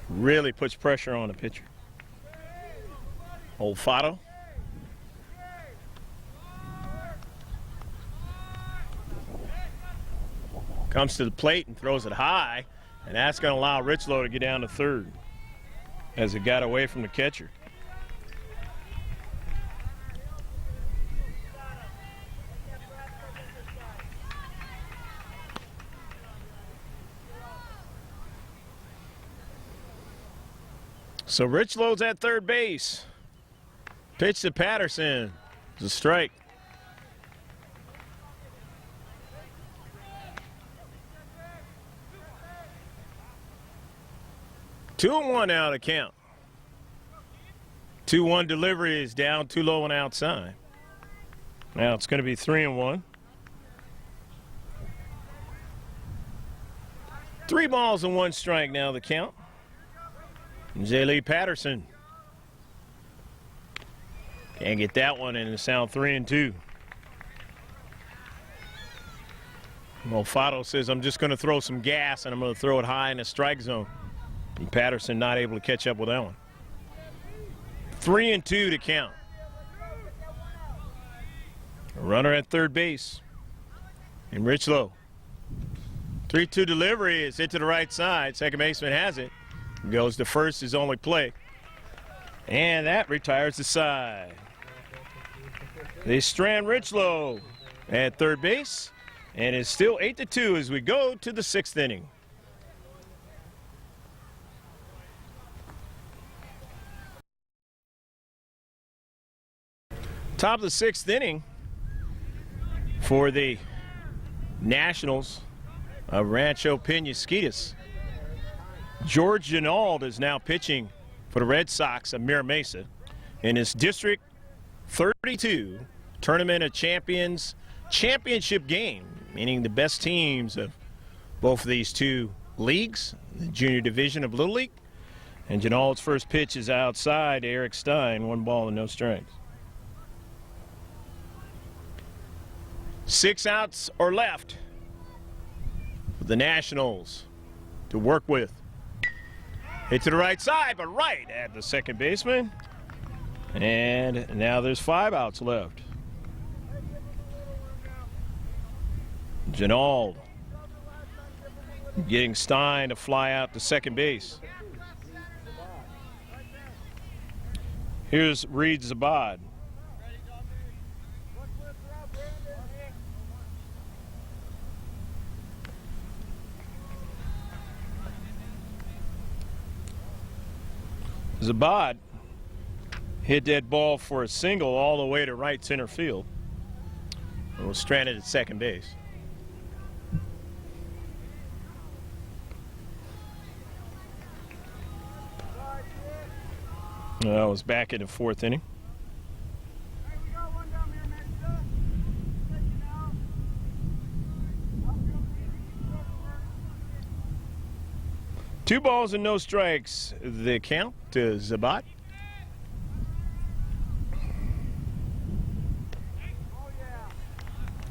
really puts pressure on the pitcher. Olfato. Comes to the plate and throws it high, and that's going to allow Richlow to get down to third as it got away from the catcher. So Richlow's at third base. Pitch to Patterson. It's a strike. Two and one out of count. 2-1 delivery is down too low and outside. Now it's going to be 3-1. 3 balls and 1 strike now the count. J. Patterson. Can't get that one in. It's now 3-2. Olfato says, I'm just going to throw some gas and I'm going to throw it high in the strike zone. And Patterson not able to catch up with that one. 3-2 to count. A runner at third base. And Richlow. 3-2 delivery is hit to the right side. Second baseman has it. Goes to first, his only play. And that retires the side. They strand Richlow at third base. And it's still 8-2 as we go to the 6th inning. Top of the 6th inning for the Nationals of Rancho Penasquitos. George Ginauld is now pitching for the Red Sox of Mira Mesa in his District 32 Tournament of Champions championship game, meaning the best teams of both of these two leagues, the junior division of Little League. And Ginauld's first pitch is outside to Eric Stein, 1 ball and no strikes. 6 outs are left for the Nationals to work with. Hit to the right side, but right at the second baseman. And now there's 5 outs left. Ginauld getting Stein to fly out to second base. Here's Reed Zabad. Zabad hit that ball for a single all the way to right center field. And was stranded at second base. That was back in the 4th inning. Two balls and no strikes, the count to Zabat.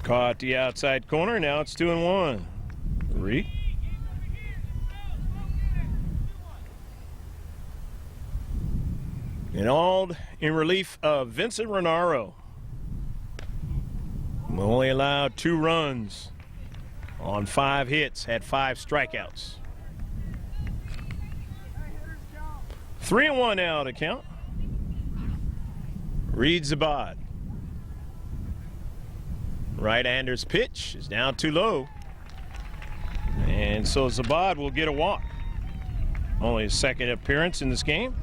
Caught the outside corner, now it's 2-1. Reed. Ginauld in relief of Vincent Renaro. Only allowed 2 runs on 5 hits, had 5 strikeouts. 3-1 now to count. Reed Zabad. Right-hander's pitch is down too low. And so Zabad will get a walk. Only his 2nd appearance in this game.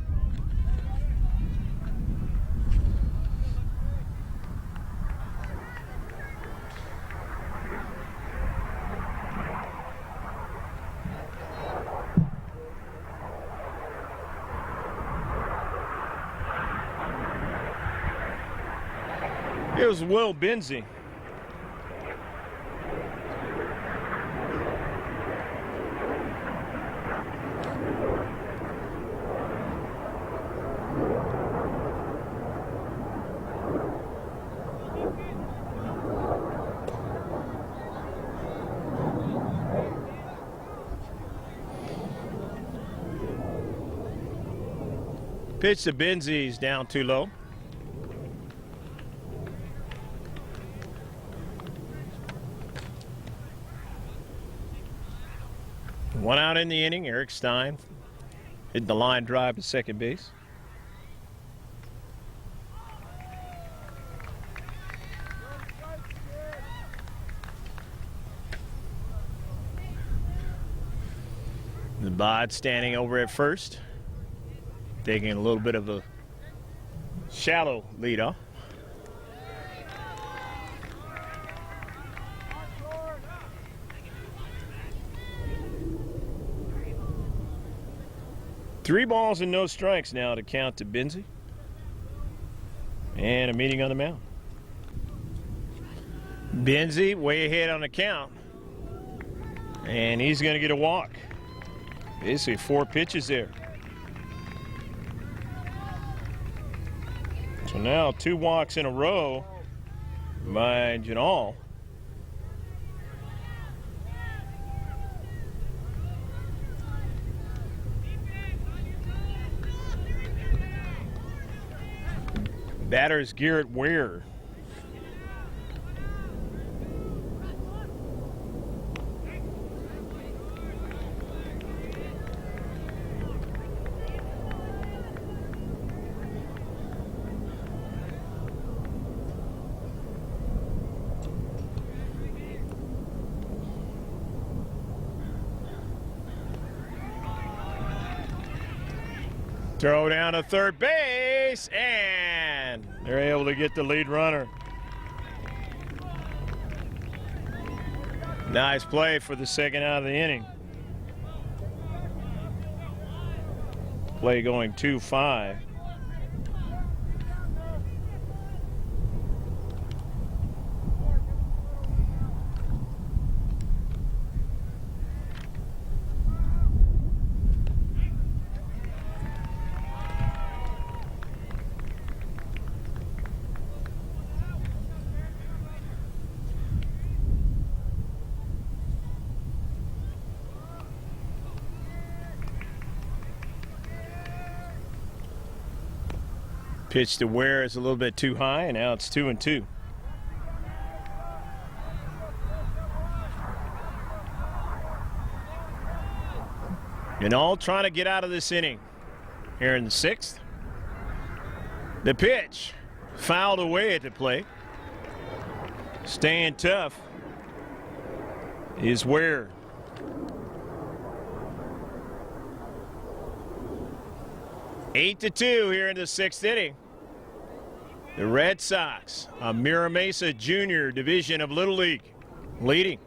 Here's Will Benzie. Pitch to Benzie's down too low. One out in the inning. Eric Stein hitting the line drive to second base. The Bod standing over at first, taking a little bit of a shallow leadoff. Three balls and no strikes now to count to Benzie. And a meeting on the mound. Benzie way ahead on the count. And he's going to get a walk. Basically 4 pitches there. So now 2 walks in a row by Janal. Batter's Garrett Ware. Throw down to third base, and they're able to get the lead runner. Nice play for the second out of the inning. Play going 2-5. Pitch to Ware is a little bit too high, and now it's 2-2. And all trying to get out of this inning here in the 6th. The pitch fouled away at the plate. Staying tough is Ware. Eight to 2 here in the 6th inning. The Red Sox, a Mira Mesa Junior Division of Little League, leading.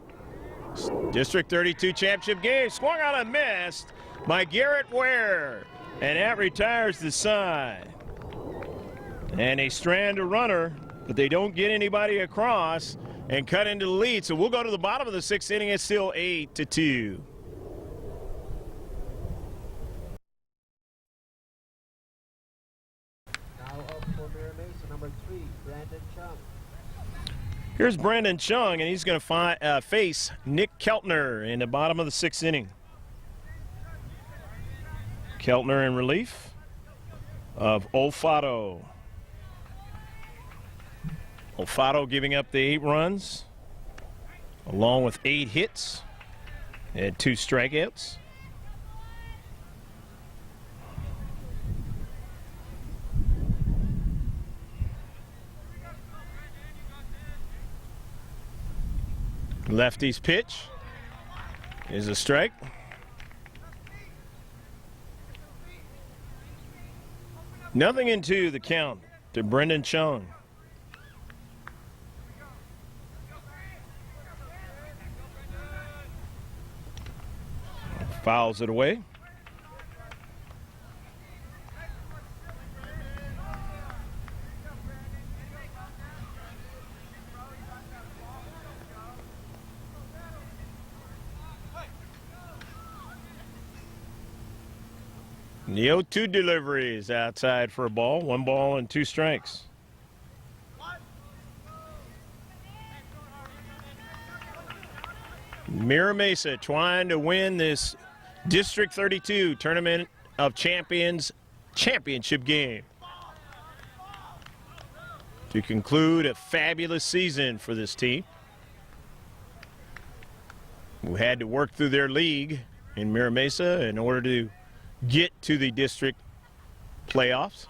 District 32 championship game swung on and missed by Garrett Ware, and that retires the side. And they strand a runner, but they don't get anybody across and cut into the lead. So we'll go to the bottom of the 6th inning. It's still 8 to 2. Here's Brandon Chung, and he's going to face Nick Keltner in the bottom of the 6th inning. Keltner in relief of Olfato. Olfato giving up the 8 runs, along with 8 hits and 2 strikeouts. Lefty's pitch is a strike. Nothing into the count to Brendan Chung. Fouls it away. The 0-2 delivery is outside for a ball. 1 ball and 2 strikes. Mira Mesa trying to win this District 32 Tournament of Champions championship game to conclude a fabulous season for this team, who had to work through their league in Mira Mesa in order to get to the district playoffs.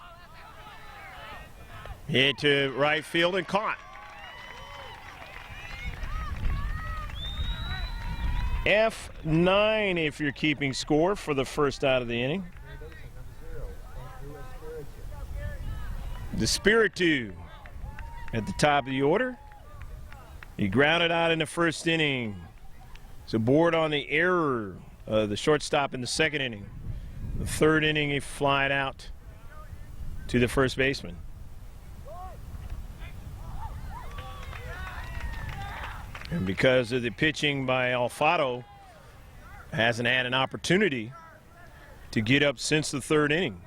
Hit to right field and caught. F9 if you're keeping score for the first out of the inning. The Spiritu at the top of the order. He grounded out in the first inning. It's a board on the error of the shortstop in the second inning. The third inning, he flied out to the first baseman. And because of the pitching by Alfaro, hasn't had an opportunity to get up since the third inning.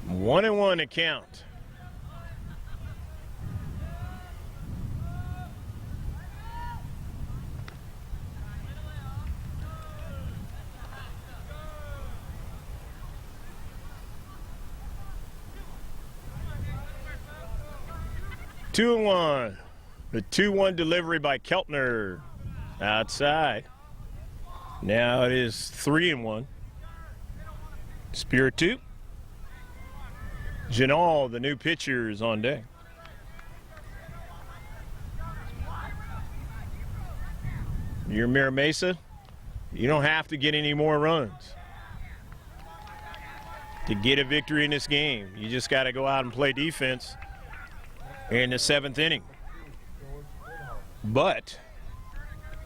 One and one to count. Two and one. The 2-1 delivery by Keltner outside. Now it is 3-1. Spiritu. Janal, the new pitcher, is on deck. You're Mira Mesa. You don't have to get any more runs to get a victory in this game. You just got to go out and play defense in the 7th inning. But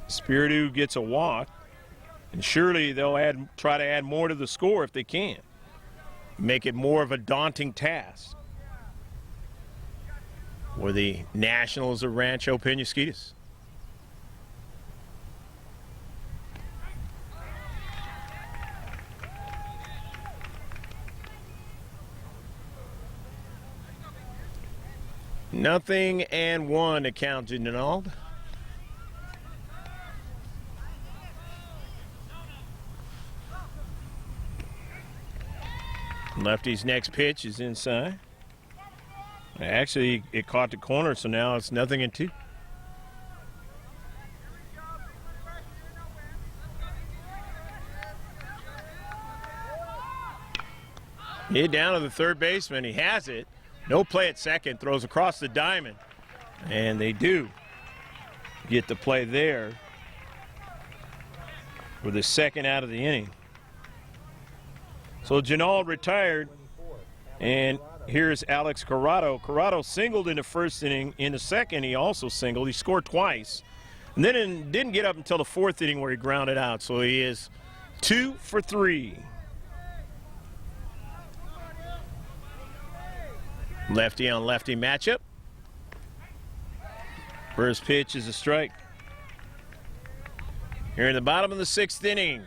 Spiritu gets a walk, and surely they'll try to add more to the score if they can. Make it more of a daunting task for the Nationals of Rancho Penasquitos. Nothing and 1 to count to Donald. Lefty's next pitch is inside. Actually, it caught the corner, so now it's 0-2. Hit down to the third baseman. He has it. No play at second. Throws across the diamond. And they do get the play there for the second out of the inning. So Janal retired, and here's Alex Corrado. Corrado singled in the first inning. In the second, he also singled. He scored twice. And then didn't get up until the 4th inning where he grounded out. So he is 2 for 3. Lefty on lefty matchup. First pitch is a strike. Here in the bottom of the 6th inning.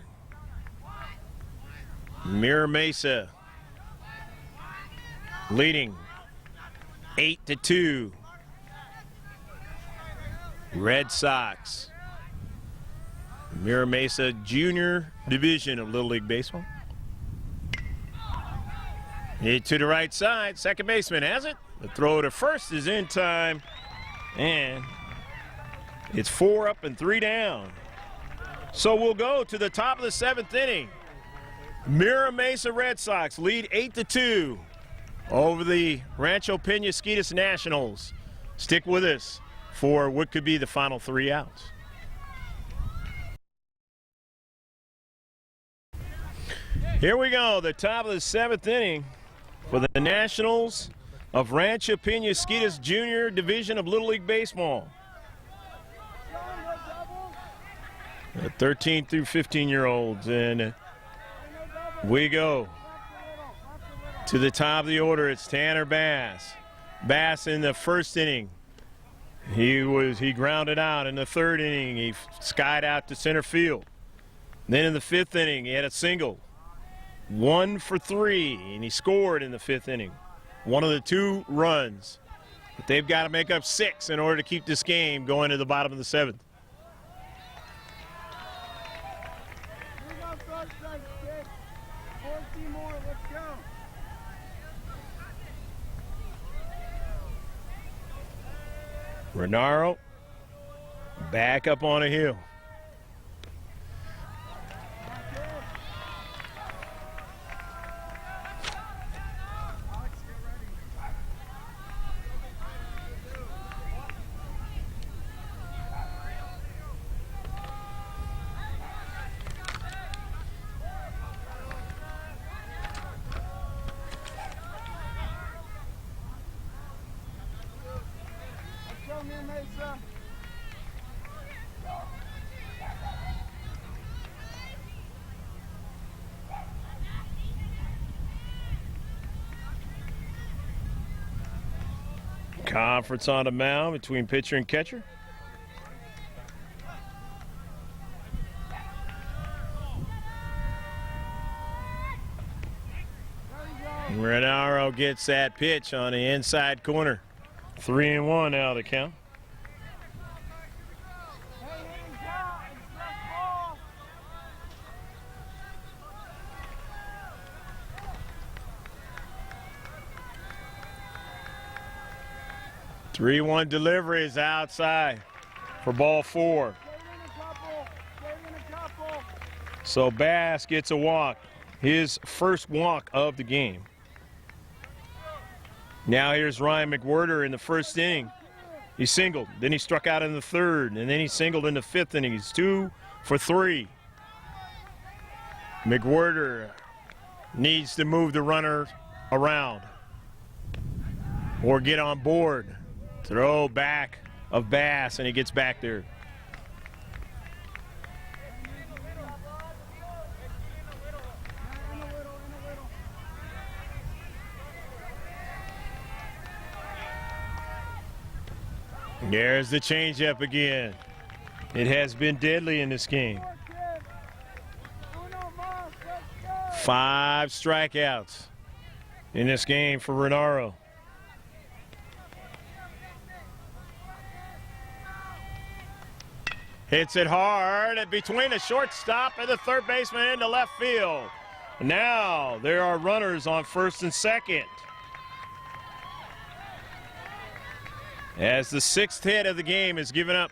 Mira Mesa leading 8-2. Red Sox. Mira Mesa Junior Division of Little League Baseball. Hit to the right side. Second baseman has it. The throw to first is in time. And it's 4 up and 3 down. So we'll go to the top of the 7th inning. Mira Mesa Red Sox lead 8-2 over the Rancho Penasquitos Nationals. Stick with us for what could be the final 3 outs. Here we go, the top of the 7th inning for the Nationals of Rancho Penasquitos Junior Division of Little League Baseball. The 13 through 15-year-olds, and we go. To the top of the order, it's Tanner Bass. Bass in the first inning, he grounded out. In the third inning, he skied out to center field. Then in the fifth inning, he had a single. 1 for 3, and he scored in the fifth inning. One of the 2 runs. But they've got to make up 6 in order to keep this game going to the bottom of the 7th. Renaro back up on a hill. Mesa. Conference on the mound between pitcher and catcher. Renaro gets that pitch on the inside corner. 3-1 now the count. Three-one delivery is outside for ball 4. So Bass gets a walk, his first walk of the game. Now here's Ryan McWhirter in the first inning. He singled, then he struck out in the third, and then he singled in the fifth inning. He's 2 for 3. McWhirter needs to move the runner around or get on board. Throw back of Bass, and he gets back there. There's the changeup again. It has been deadly in this game. 5 strikeouts in this game for Renaro. Hits it hard between the shortstop and the third baseman into left field. Now there are runners on first and second. As the 6th hit of the game is given up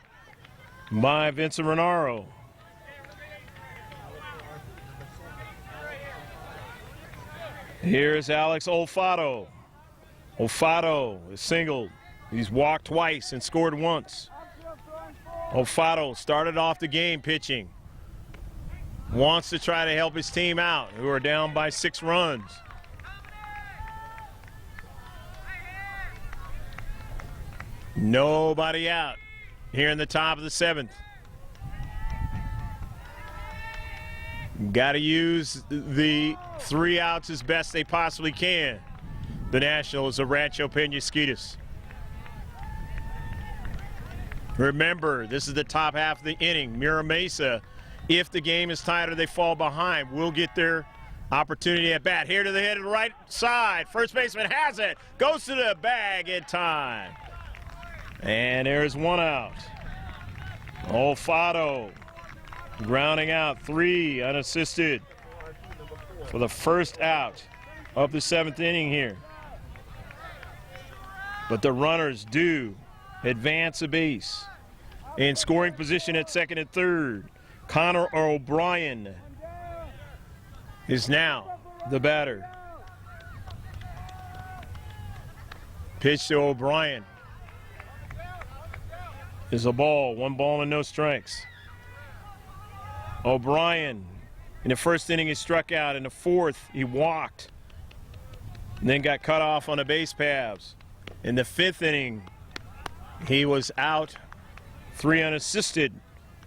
by Vincent Renaro. Here's Alex Olfato. Olfato is singled. He's walked twice and scored once. Olfato started off the game pitching. Wants to try to help his team out, who are down by 6 runs. Nobody out here in the top of the 7th. Got to use the 3 outs as best they possibly can. The Nationals of Rancho Penasquitos. Remember, this is the top half of the inning. Mira Mesa, if the game is tied or they fall behind, will get their opportunity at bat. Here to the head of the right side. First baseman has it. Goes to the bag in time. And there's 1 out. Olfato grounding out 3 unassisted for the first out of the 7th inning here. But the runners do advance a base. In scoring position at second and third, Connor O'Brien is now the batter. Pitch to O'Brien is a ball. 1 ball and no strikes. O'Brien, in the first inning, he struck out. In the 4th, he walked. And then got cut off on the base paths. In the 5th inning, he was out 3 unassisted.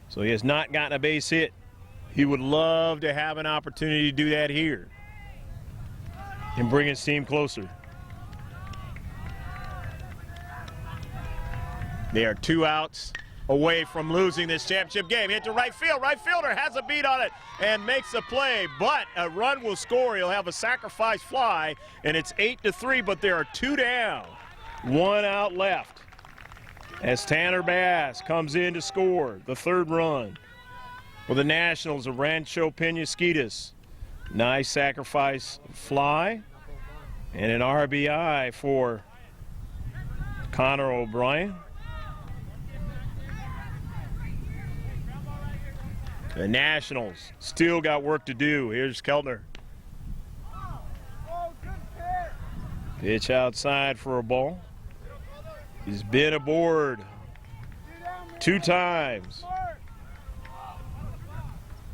So he has not gotten a base hit. He would love to have an opportunity to do that here. and bring his team closer. They are 2 outs away from losing this championship game. Hit to right field. Right fielder has a beat on it and makes the play, but a run will score. He'll have a sacrifice fly, and it's 8-3, but there are 2 down. 1 out left as Tanner Bass comes in to score the 3rd run for the Nationals of Rancho Penasquitos. Nice sacrifice fly and an RBI for Connor O'Brien. The Nationals still got work to do. Here's Keltner. Pitch outside for a ball. He's been aboard 2 times.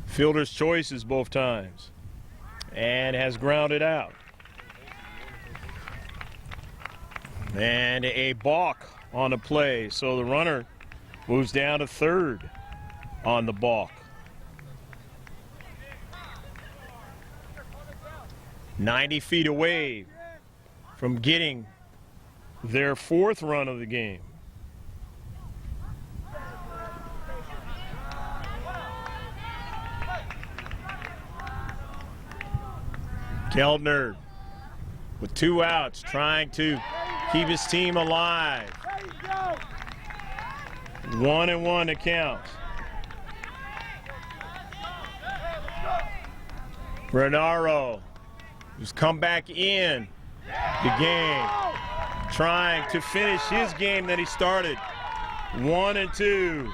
Fielder's choices both times. And has grounded out. And a balk on the play. So the runner moves down to 3rd on the balk. 90 feet away from getting their 4th run of the game. Keltner with 2 outs trying to keep his team alive. 1-1 to count. Bernaro, who's come back in the game, trying to finish his game that he started 1-2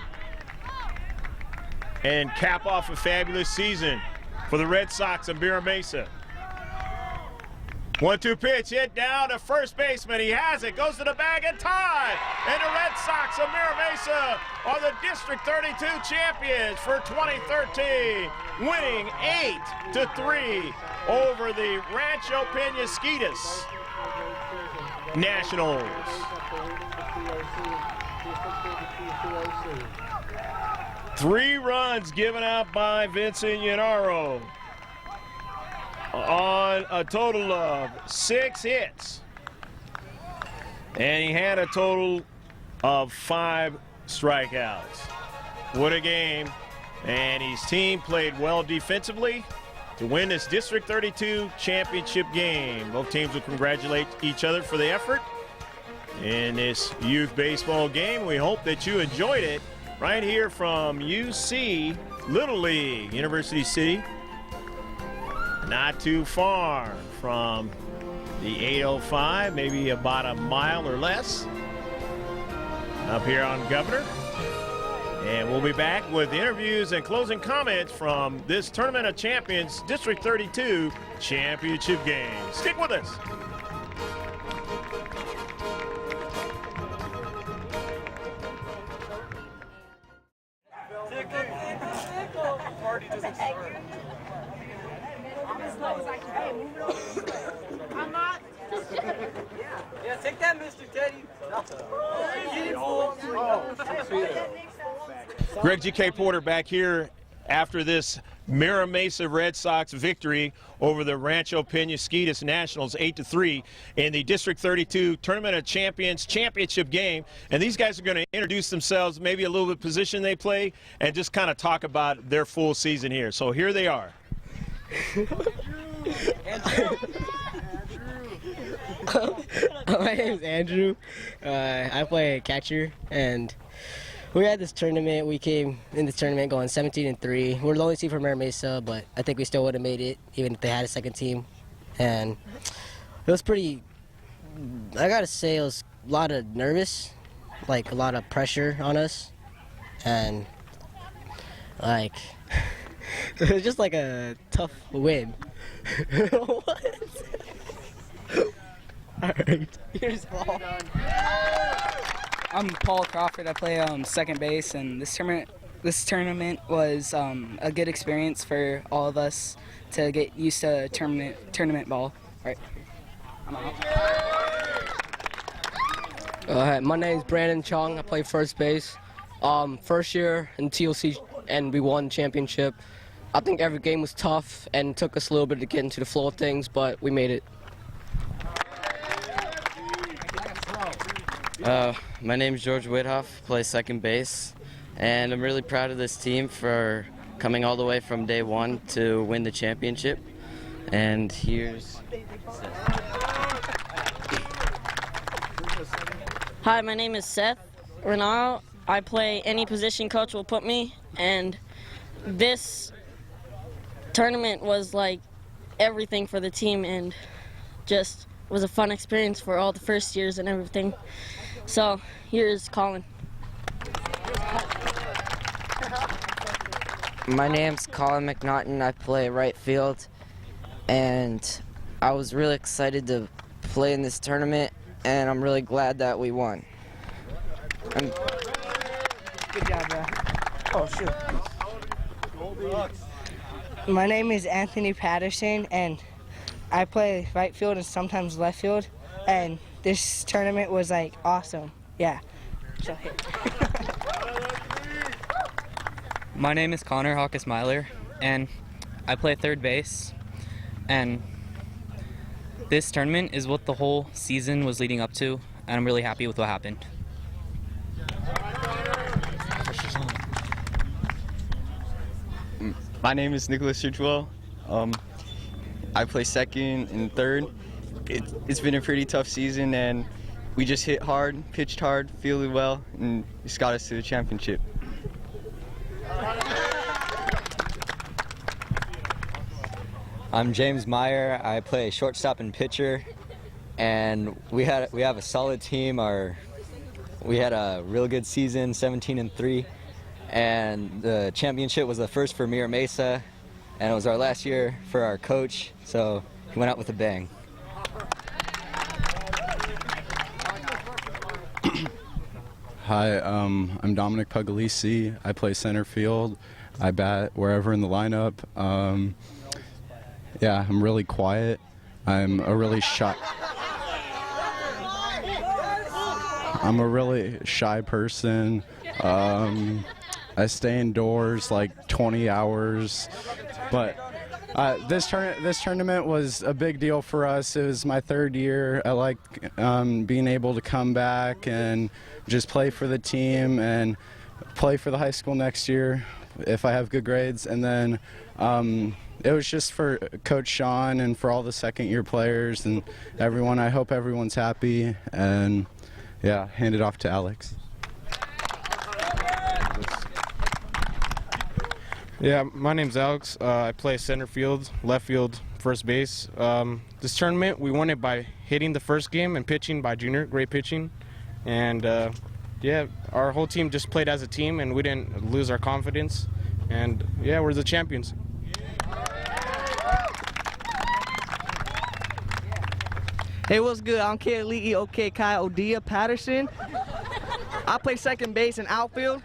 and cap off a fabulous season for the Red Sox of Mira Mesa. 1-2 pitch hit down to first baseman. He has it, goes to the bag and tied. And the Red Sox of Mira Mesa are the District 32 champions for 2013, winning 8-3 over the Rancho Penasquitos Nationals. Three runs given out by Vincent Yanaro on a total of 6 hits. And he had a total of 5 strikeouts. What a game. And his team played well defensively to win this District 32 championship game. Both teams will congratulate each other for the effort in this youth baseball game. We hope that you enjoyed it right here from UC Little League, University City. Not too far from the 805, maybe about a mile or less up here on Governor. And we'll be back with interviews and closing comments from this Tournament of Champions District 32 championship game. Stick with us. Party doesn't start. I'm not. Yeah, take that, Mr. Teddy. Greg G.K. Porter back here after this Mira Mesa Red Sox victory over the Rancho Penasquitos Nationals 8-3 in the District 32 Tournament of Champions championship game. And these guys are going to introduce themselves, maybe a little bit position they play, and just kind of talk about their full season here. So here they are. My name is Andrew. I play catcher, and we had this tournament. We came in this tournament going 17-3. We're the only team from Mira Mesa, but I think we still would have made it even if they had a second team. And it was pretty, I gotta say, it was a lot of nervous, like a lot of pressure on us, and like it was just like a tough win. What? All right, here's Paul. I'm Paul Crawford. I play second base, and this tournament was a good experience for all of us to get used to tournament ball. All right, I'm out. My name is Brandon Chong. I play first base. First year in TLC, and we won championship. I think every game was tough and took us a little bit to get into the flow of things, but we made it. My name is George Whithoff, play second base, and I'm really proud of this team for coming all the way from day one to win the championship. And here's Hi, my name is Seth Renaro. I play any position coach will put me, and this tournament was like everything for the team and just was a fun experience for all the first years and everything. So here's Colin. My name's Colin McNaughton. I play right field, and I was really excited to play in this tournament, and I'm really glad that we won. Good job, bro. Oh, shoot. My name is Anthony Patterson, and I play right field and sometimes left field, and this tournament was like awesome. Yeah. So here. My name is Connor Hawkes Myler, and I play third base. And this tournament is what the whole season was leading up to, and I'm really happy with what happened. My name is Nicholas Churchwell. I play second and third. It's been a pretty tough season, and we just hit hard, pitched hard, fielded well, and it's got us to the championship. I'm James Meyer. I play shortstop and pitcher, and we have a solid team. We had a real good season, 17-3, and the championship was the first for Mira Mesa, and it was our last year for our coach, so he went out with a bang. Hi, I'm Dominic Puglisi. I play center field. I bat wherever in the lineup. Yeah, I'm really quiet. I'm a really shy person. I stay indoors like 20 hours, but this tournament was a big deal for us. It was my third year. I like being able to come back and just play for the team and play for the high school next year if I have good grades. And then it was just for Coach Sean and for all the second-year players and everyone. I hope everyone's happy. And yeah, hand it off to Alex. Yeah, my name's Alex. I play center field, left field, first base. This tournament, we won it by hitting the first game and pitching by Junior. Great pitching. And yeah, our whole team just played as a team, and we didn't lose our confidence. And yeah, we're the champions. Hey, what's good? I'm Keali'i Okekai Odia Patterson. I play second base and outfield.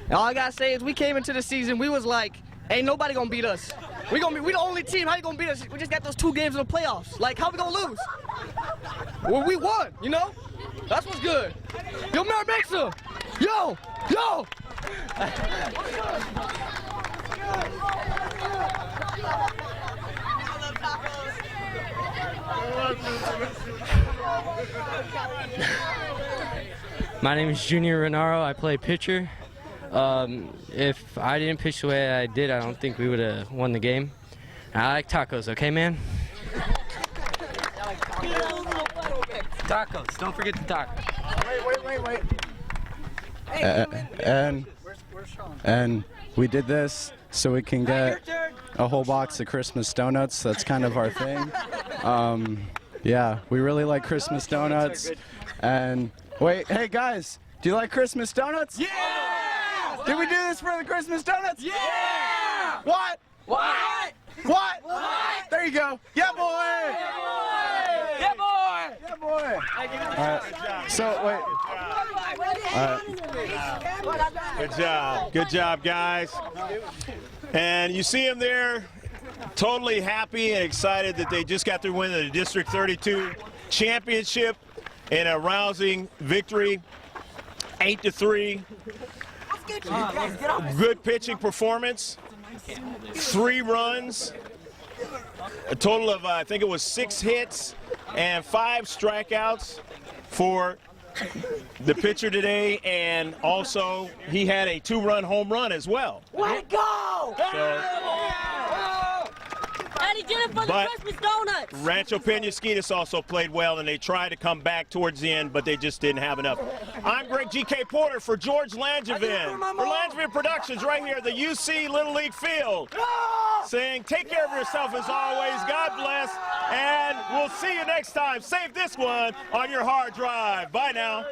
And all I gotta say is we came into the season, we was like, ain't nobody gonna beat us. We the only team, how you gonna beat us? We just got those 2 games in the playoffs. Like, how we gonna lose? Well, we won, you know? That's what's good. Yo, Mira Mesa! Yo! Yo! My name is Junior Renaro. I play pitcher. If I didn't pitch the way I did, I don't think we would have won the game. I like tacos, okay, man? Tacos. Don't forget the tacos. Wait. And we did this so we can get a whole box of Christmas donuts. That's kind of our thing. Yeah, we really like Christmas donuts. And wait, hey guys, do you like Christmas donuts? Yeah! Did we do this for the Christmas donuts? Yeah! What? What? What? What? There you go. Yeah, boy! Yeah, boy! Yeah, boy! All right. So, wait. Good job. Good job, guys. And you see them there, totally happy and excited that they just got through winning the District 32 championship in a rousing victory, 8-3. Good pitching performance, 3 runs, a total of I think it was 6 hits and 5 strikeouts for the pitcher today, and also he had a 2-run home run as well. Way to go! And he did it for the But Christmas donuts. Rancho Penasquitos also played well, and they tried to come back towards the end, but they just didn't have enough. I'm Greg G.K. Porter for George Langevin. For Langevin Productions right here at the UC Little League Field. Saying take care of yourself as always. God bless, and we'll see you next time. Save this one on your hard drive. Bye now.